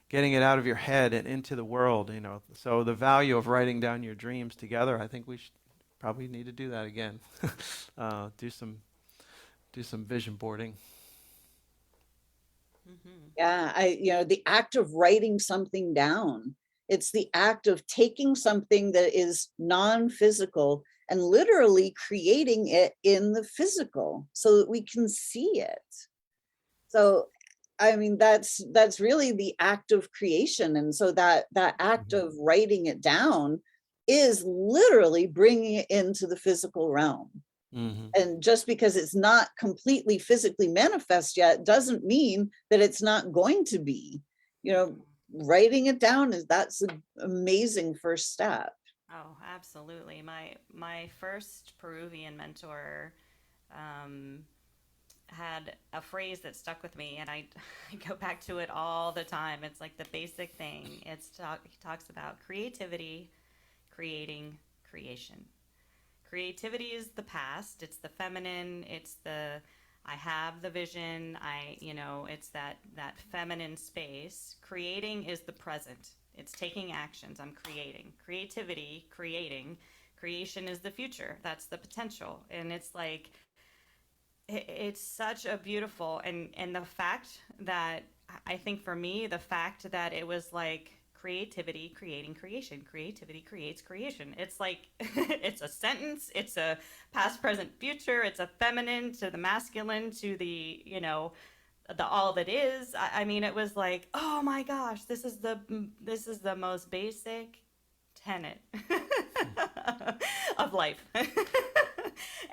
D: getting it out of your head and into the world. So the value of writing down your dreams together, I think we should probably need to do that again. Do some vision boarding.
A: Yeah, the act of writing something down, it's the act of taking something that is non-physical and literally creating it in the physical so that we can see it. So, I mean, that's really the act of creation. And so that act of writing it down is literally bringing it into the physical realm. And just because it's not completely physically manifest yet doesn't mean that it's not going to be. Writing it down that's an amazing first step.
C: Oh, absolutely. My first Peruvian mentor had a phrase that stuck with me, and I go back to it all the time. It's like the basic thing. He talks about creativity, creating, creation. Creativity is the past. It's the feminine. It's I have the vision. It's that feminine space. Creating is the present. It's taking actions. I'm creating. Creativity, creating. Creation is the future. That's the potential. And it's like, it's such a beautiful, and the fact that, I think for me, the fact that it was like, creativity, creating, creation. Creativity creates creation. It's like, it's a sentence, it's a past, present, future, it's a feminine to the masculine to the, the all that is. I mean, it was like, oh my gosh, this is the most basic tenet of life.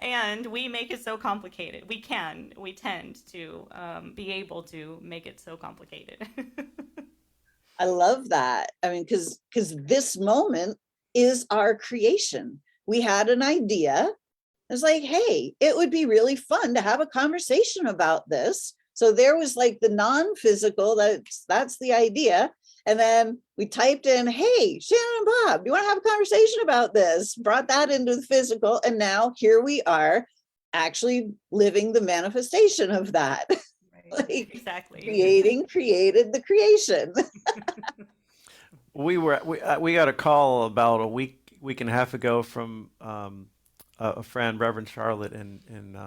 C: And we make it so complicated. We tend to be able to make it so complicated.
A: I love that. I mean, because this moment is our creation. We had an idea. It's like, hey, it would be really fun to have a conversation about this. So there was like the non-physical, that's the idea. And then we typed in, hey, Shannon and Bob, do you want to have a conversation about this? Brought that into the physical. And now here we are actually living the manifestation of that.
C: Right.
A: Like,
C: exactly.
A: created the creation.
D: We got a call about a week and a half ago from a friend, Reverend Charlotte, in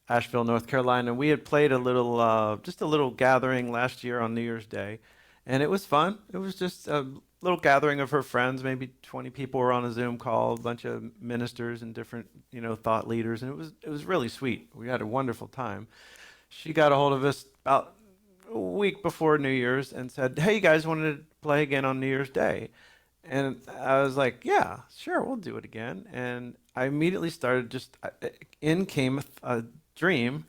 D: Asheville, North Carolina. We had played just a little gathering last year on New Year's Day, and it was fun. It was just a little gathering of her friends. Maybe 20 people were on a Zoom call, a bunch of ministers and different thought leaders, and it was really sweet. We had a wonderful time. She got a hold of us about a week before New Year's and said, hey, you guys wanted to play again on New Year's Day? And I was like, yeah, sure, we'll do it again. And I immediately started in came a dream.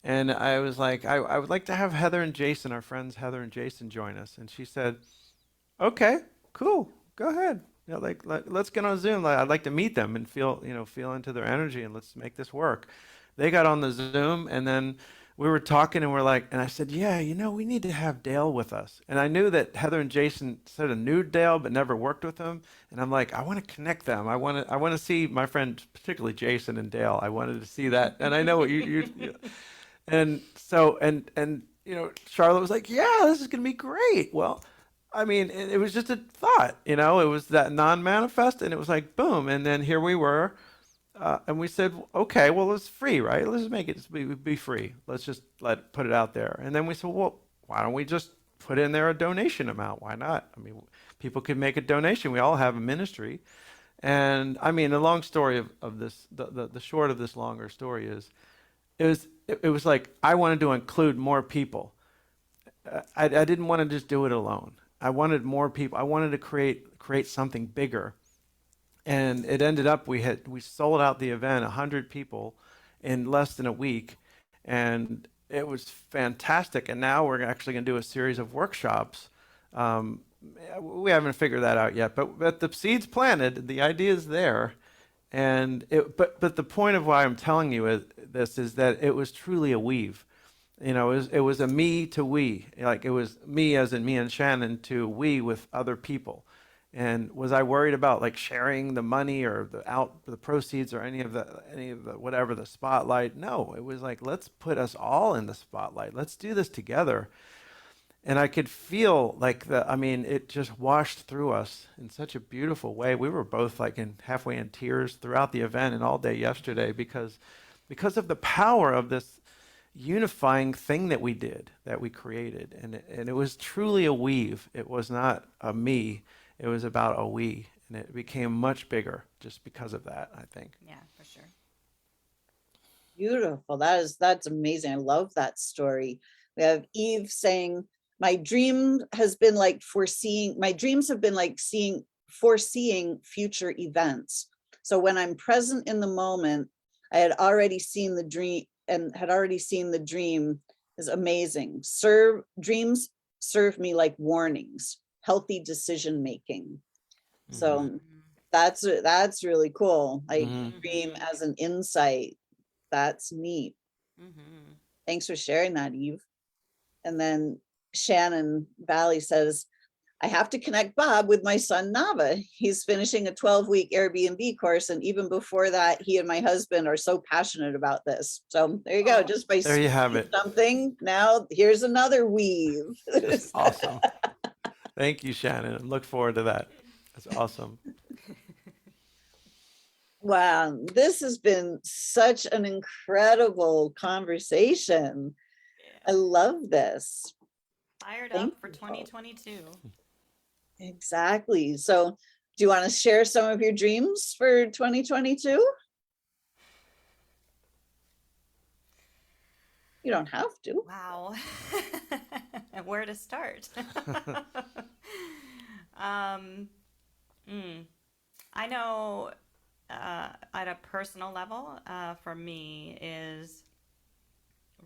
D: And I was like, I would like to have Heather and Jason, our friends Heather and Jason, join us. And she said, okay, cool, go ahead. Let's get on Zoom. I'd like to meet them and feel into their energy, and let's make this work. They got on the Zoom, and then we were talking, and and I said, yeah, we need to have Dale with us. And I knew that Heather and Jason sort of knew Dale, but never worked with him. And I'm like, I want to connect them. I want to see my friend, particularly Jason and Dale. I wanted to see that. And I know what you and so, Charlotte was like, yeah, this is going to be great. Well, I mean, it was just a thought, it was that non-manifest, and it was like, boom. And then here we were. And we said, okay, well, it's free, right? Let's make it be free. Let's just put it out there. And then we said, well, why don't we just put in there a donation amount? Why not? I mean, people could make a donation. We all have a ministry. And I mean, the long story of this, the short of this longer story is, it was like, I wanted to include more people. I didn't want to just do it alone. I wanted more people. I wanted to create something bigger. And it ended up, we sold out the event, 100 people in less than a week. And it was fantastic. And now we're actually going to do a series of workshops. Um, we haven't figured that out yet, but the seed's planted, the idea is there. And but the point of why I'm telling you this is that it was truly a weave. It was a me to we, like it was me as in me and Shannon to we with other people. And was I worried about like sharing the money or the proceeds or any of the whatever, the spotlight? No, it was like, let's put us all in the spotlight. Let's do this together. And I could feel like it just washed through us in such a beautiful way. We were both like halfway in tears throughout the event and all day yesterday because of the power of this unifying thing that we created. And it was truly a weave. It was not a me. It was about a we. And it became much bigger just because of that, I think.
C: Yeah, for sure.
A: Beautiful. That's amazing. I love that story. We have Eve saying, my dream has been like my dreams have been like foreseeing future events. So when I'm present in the moment, I had already seen the dream is amazing. Dreams serve me like warnings, healthy decision making. So that's really cool. Like dream as an insight. That's neat. Thanks for sharing that, Eve. And then Shannon Valley says, I have to connect Bob with my son Nava. He's finishing a 12-week Airbnb course. And even before that, he and my husband are so passionate about this. So there you go. Just by
D: there you have it.
A: Something. Now here's another weave.
D: That's awesome. Thank you, Shannon. I look forward to that. That's awesome.
A: Wow. This has been such an incredible conversation. I love this.
C: Fired
A: Thank
C: up for
A: you.
C: 2022.
A: Exactly. So do you want to share some of your dreams for 2022? You don't have to.
C: Wow. Where to start? I know at a personal level, for me is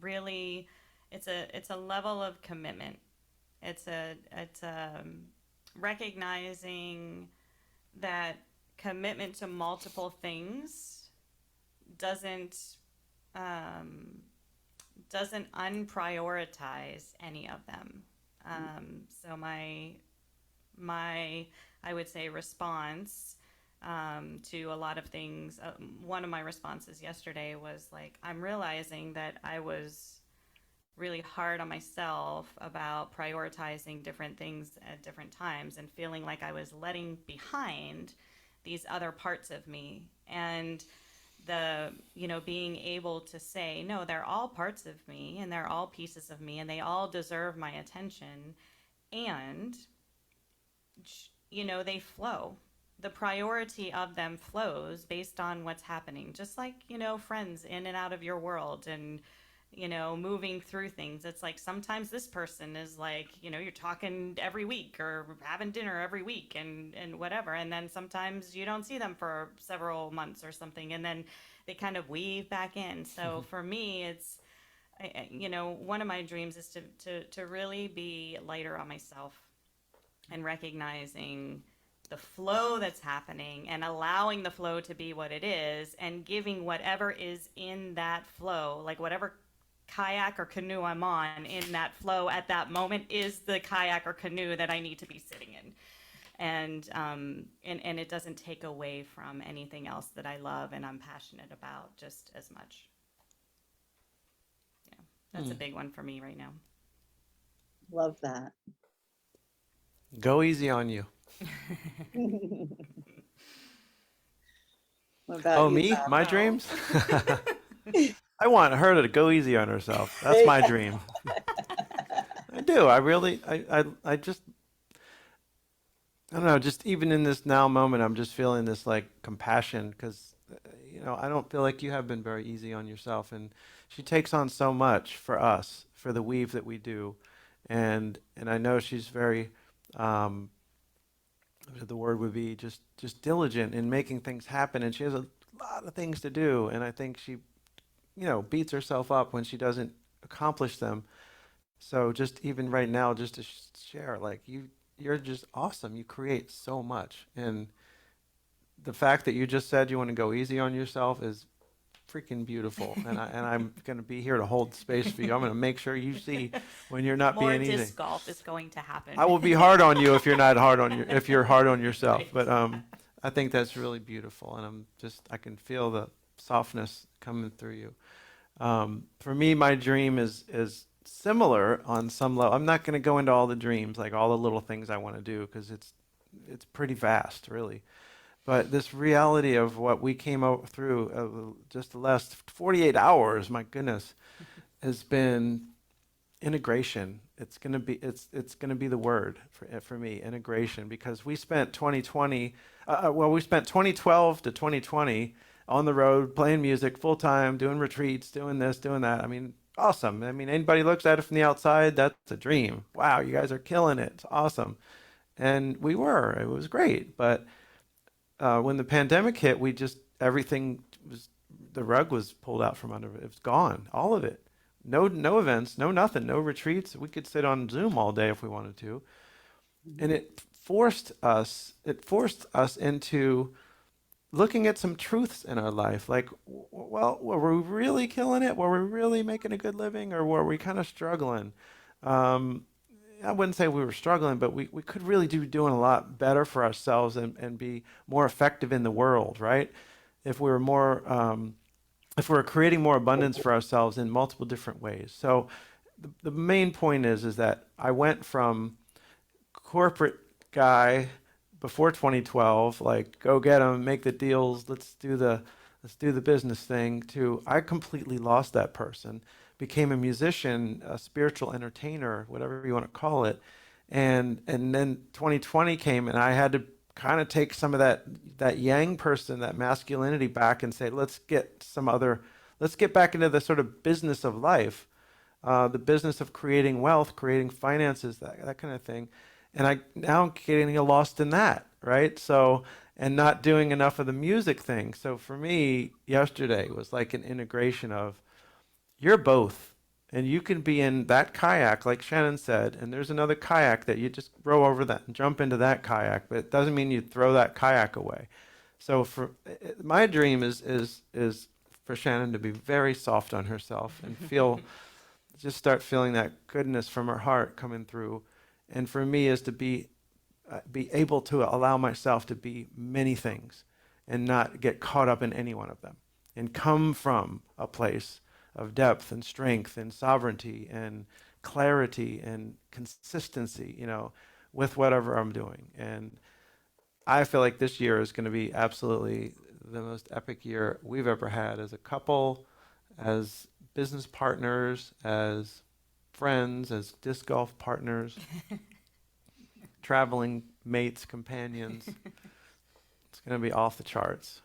C: really, it's a level of commitment. It's recognizing that commitment to multiple things doesn't unprioritize any of them. So my I would say response to a lot of things. One of my responses yesterday was like, I'm realizing that I was really hard on myself about prioritizing different things at different times and feeling like I was letting behind these other parts of me. And being able to say, no, they're all parts of me and they're all pieces of me and they all deserve my attention. And, they flow. The priority of them flows based on what's happening, just like, friends in and out of your world and, moving through things. It's like sometimes this person is like, you're talking every week or having dinner every week and whatever. And then sometimes you don't see them for several months or something. And then they kind of weave back in. So for me, it's, one of my dreams is to really be lighter on myself and recognizing the flow that's happening and allowing the flow to be what it is and giving whatever is in that flow, like whatever kayak or canoe I'm on in that flow at that moment is the kayak or canoe that I need to be sitting in. And it doesn't take away from anything else that I love and I'm passionate about just as much. Yeah, that's a big one for me right now.
A: Love that.
D: Go easy on you.
A: What about
D: Oh,
A: you,
D: me?
A: Bob?
D: My dreams? I want her to go easy on herself. That's my dream. I do. I really, I just, I don't know, just even in this now moment, I'm just feeling this like compassion because, I don't feel like you have been very easy on yourself. And she takes on so much for us, for the weave that we do. And I know she's very, the word would be just diligent in making things happen. And she has a lot of things to do. And I think she, beats herself up when she doesn't accomplish them. So just even right now, just to share, like you're just awesome. You create so much, and the fact that you just said you want to go easy on yourself is freaking beautiful. And I'm going to be here to hold space for you. I'm going to make sure you see when you're not
C: More
D: being easy.
C: disc golf is going to happen.
D: I will be hard on you if you're not hard on your if you're hard on yourself.
C: Right.
D: But I think that's really beautiful, and I can feel the softness coming through you. For me, my dream is similar on some level. I'm not going to go into all the dreams, like all the little things I want to do, because it's pretty vast, really. But this reality of what we came out through just the last 48 hours, my goodness, has been integration. It's gonna be the word for me, integration, because we spent 2020, we spent 2012 to 2020 on the road playing music full time, doing retreats, doing this, doing that. I mean, awesome. I mean, anybody looks at it from the outside, that's a dream. Wow, you guys are killing it. It's awesome, and we were. It was great, but when the pandemic hit, everything was, the rug was pulled out from under it. It was gone, all of it. No events, no nothing, no retreats. We could sit on Zoom all day if we wanted to. And it forced us into looking at some truths in our life. Like, well, were we really killing it? Were we really making a good living, or were we kind of struggling? I wouldn't say we were struggling, but we could really doing a lot better for ourselves and be more effective in the world, right? If we were if we're creating more abundance for ourselves in multiple different ways. So the main point is that I went from corporate guy before 2012, like go get them, make the deals, let's do the business thing, to I completely lost that person, became a musician, a spiritual entertainer, whatever you want to call it. And then 2020 came, and I had to kind of take some of that yang person, that masculinity back, and say, let's get back into the sort of business of life, the business of creating wealth, creating finances, that kind of thing. And now I'm getting lost in that, right? So, and not doing enough of the music thing. So for me, yesterday was like an integration of, you're both, and you can be in that kayak, like Shannon said, and there's another kayak that you just row over that and jump into that kayak, but it doesn't mean you throw that kayak away. So for my dream is for Shannon to be very soft on herself and just start feeling that goodness from her heart coming through. And for me is to be able to allow myself to be many things and not get caught up in any one of them, and come from a place of depth and strength and sovereignty and clarity and consistency, with whatever I'm doing. And I feel like this year is going to be absolutely the most epic year we've ever had as a couple, as business partners, as friends, as disc golf partners, traveling mates, companions. It's going to be off the charts.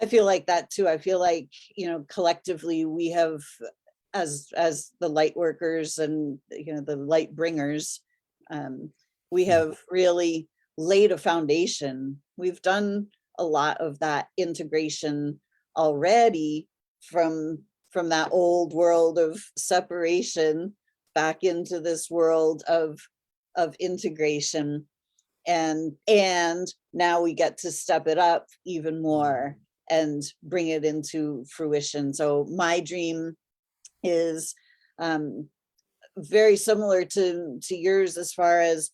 A: I feel like that too. I feel like, collectively we have, as the light workers and, the light bringers, we have really laid a foundation. We've done a lot of that integration already from that old world of separation back into this world of integration. And now we get to step it up even more and bring it into fruition. So my dream is very similar to yours, as far as,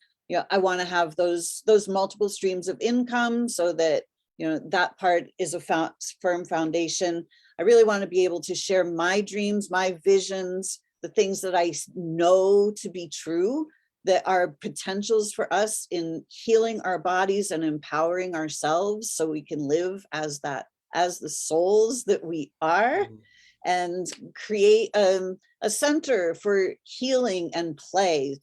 A: I want to have those multiple streams of income, so that, that part is a firm foundation. I really want to be able to share my dreams, my visions, the things that I know to be true, that are potentials for us in healing our bodies and empowering ourselves, so we can live as the souls that we are, and create a center for healing and play.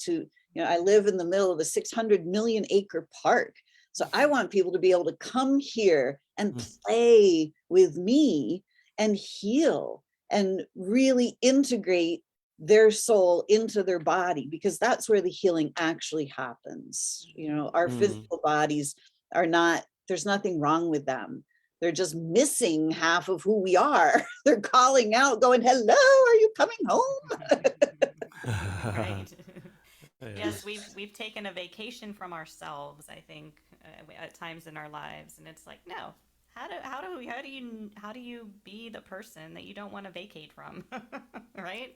A: I live in the middle of a 600 million acre park. So I want people to be able to come here and play with me and heal and really integrate their soul into their body, because that's where the healing actually happens. Our physical bodies are not, there's nothing wrong with them. they're just missing half of who we are. They're calling out, going, hello, are you coming home?
C: Right.
D: Yeah.
C: Yes, we've taken a vacation from ourselves, I think, at times in our lives, and it's like, no. How do you be the person that you don't want to vacate from? Right?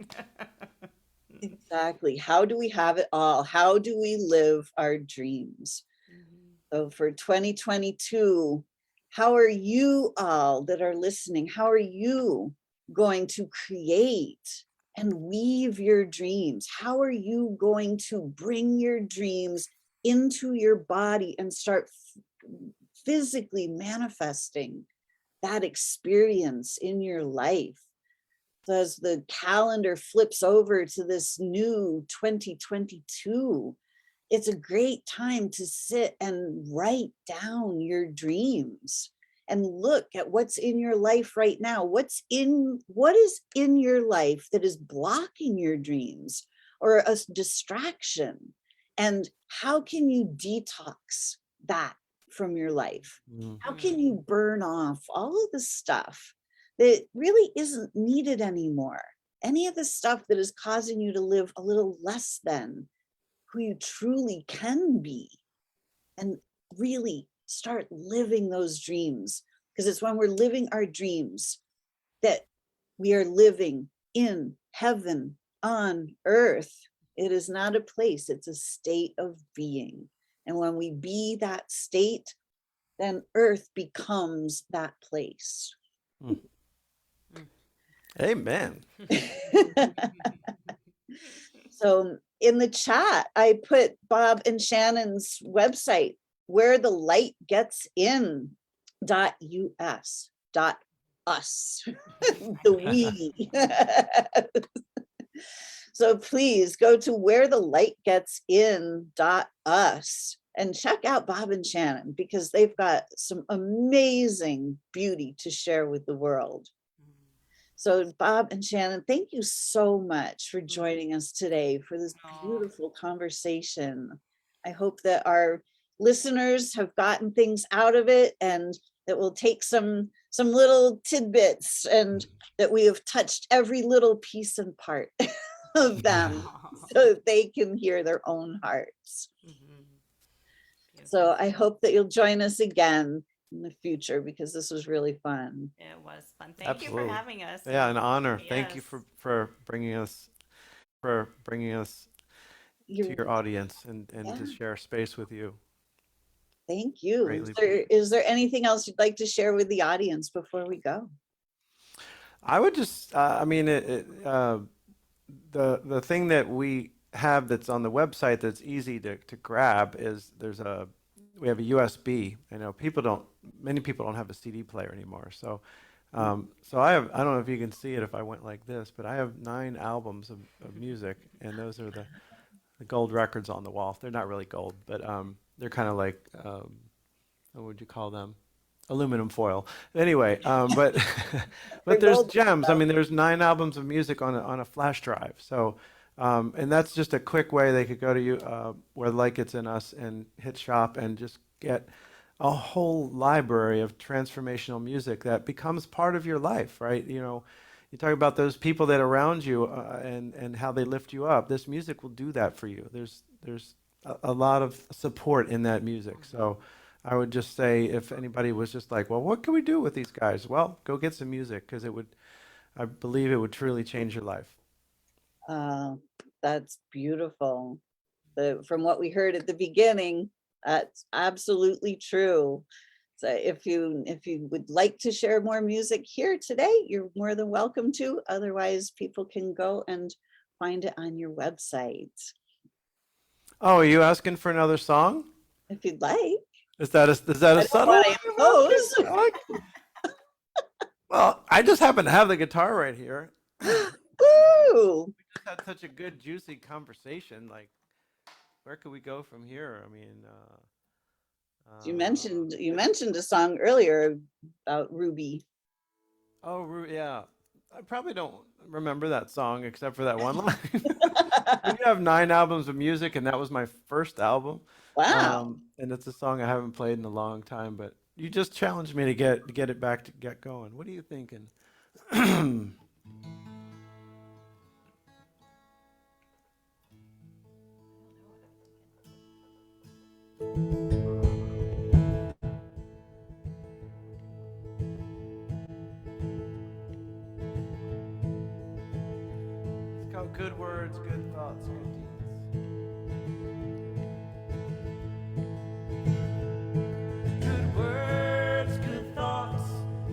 A: Exactly. How do we have it all? How do we live our dreams?
C: Mhm.
A: So for 2022, how are you all that are listening? How are you going to create and weave your dreams? How are you going to bring your dreams into your body and start physically manifesting that experience in your life? So as the calendar flips over to this new 2022, it's a great time to sit and write down your dreams and look at what's in your life right now. What is in your life that is blocking your dreams or a distraction? And how can you detox that from your life?
D: Mm.
A: How can you burn off all of the stuff that really isn't needed anymore? Any of the stuff that is causing you to live a little less than who you truly can be, and really start living those dreams. Because it's when we're living our dreams that we are living in heaven on earth. It is not a place, it's a state of being. And when we be that state, then earth becomes that place.
D: Amen.
A: So in the chat, I put Bob and Shannon's website, where the light gets in .us, .us, the we. So please go to where the light gets in .us and check out Bob and Shannon, because they've got some amazing beauty to share with the world. So Bob and Shannon, thank you so much for joining us today for this beautiful conversation. I hope that our listeners have gotten things out of it, and that we'll take some little tidbits, and that we have touched every little piece and part of them so that they can hear their own hearts. So I hope that you'll join us again in the future, because this was really fun.
C: It was fun. Thank you for having us.
D: Yeah, an honor. Thank you
C: Yes.
D: for bringing us to your audience and
A: Yeah.
D: to share space with you.
A: Thank you.
D: Greatly
A: Is there anything else you'd like to share with the audience before we go?
D: I would just, I mean, the thing that we have that's on the website that's easy to grab is we have a USB. I know many people don't have a CD player anymore. So, so I don't know if you can see it if I went like this, but I have 9 albums of music, and those are the gold records on the wall. They're not really gold, but they're kind of like, what would you call them? Aluminum foil. Anyway, but but there's
A: gold
D: gems. I mean, there's 9 albums of music on a flash drive. So, and that's just a quick way they could go to where the light gets in us and hit shop and just get a whole library of transformational music that becomes part of your life, right? You know, you talk about those people that are around you and how they lift you up. This music will do that for you. There's a lot of support in that music. So I would just say, if anybody was just like, well, what can we do with these guys? Well, go get some music, because I believe it would truly change your life.
A: That's beautiful. From what we heard at the beginning, that's absolutely true. So if you would like to share more music here today, you're more than welcome to. Otherwise, people can go and find it on your website
D: Oh, are you asking for another song?
A: if you'd like.
D: Is that a
A: I don't
D: subtle?
A: want to impose.
D: Well, I just happen to have the guitar right here.
A: Woo!
D: Just had such a good, juicy conversation. Like, where could we go from here? I mean,
A: You mentioned a song earlier about Ruby.
D: Oh, yeah. I probably don't remember that song except for that one line. We have 9 albums of music, and that was my first album.
A: Wow.
D: And it's a song I haven't played in a long time, but You just challenged me to get it back to get going. What are you thinking? It's called good words, good thoughts, good deeds.
B: Good words, good thoughts,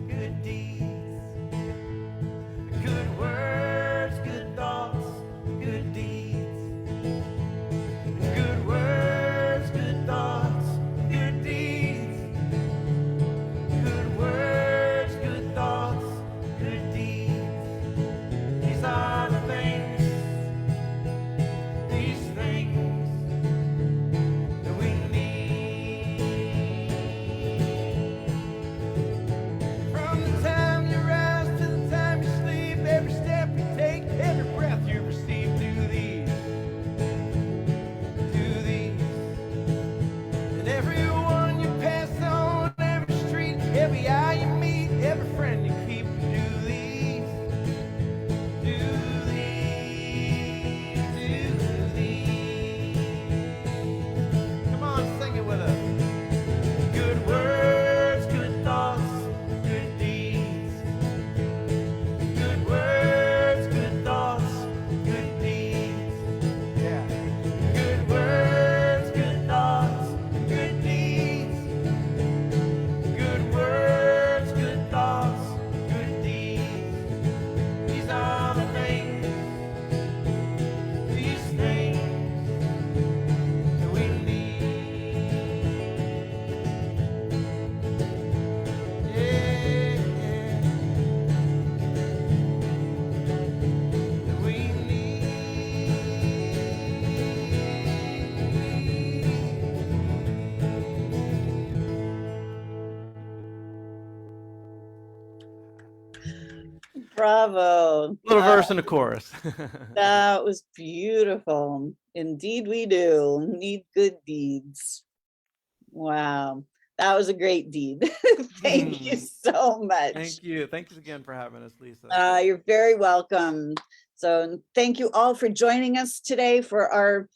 B: good deeds. Good words, good thoughts, good deeds. Good words, good thoughts, good deeds. Good words, good thoughts, good deeds. These are the things, these things that we need. From the time you rise to the time you sleep, every step you take, every breath you receive, do these. And everyone you pass on, every street, every eye you meet, every friend you keep, do these. Do these. Do these. Come on, sing it with us. Good words, good thoughts, good deeds. Good words, good thoughts, good deeds. Yeah. Good words, good thoughts, good deeds. Good words, good thoughts, good deeds. These are the things, these things that we need. Yeah, yeah. That we need.
A: Bravo.
D: Little verse and a chorus.
A: That was beautiful. Indeed, we do need good deeds. Wow. That was a great deed. Thank you so much.
D: Thank you. Thanks again for having us, Lisa.
A: You're very welcome. So thank you all for joining us today for our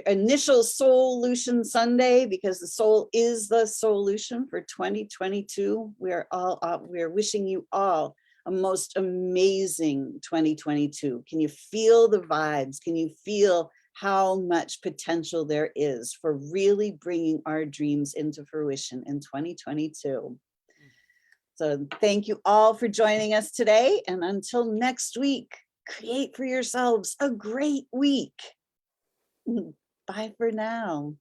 A: initial Solution Sunday, because the soul is the solution for 2022. We're wishing you all a most amazing 2022. Can you feel the vibes? Can you feel how much potential there is for really bringing our dreams into fruition in 2022? So thank you all for joining us today. And until next week, create for yourselves a great week. Bye for now.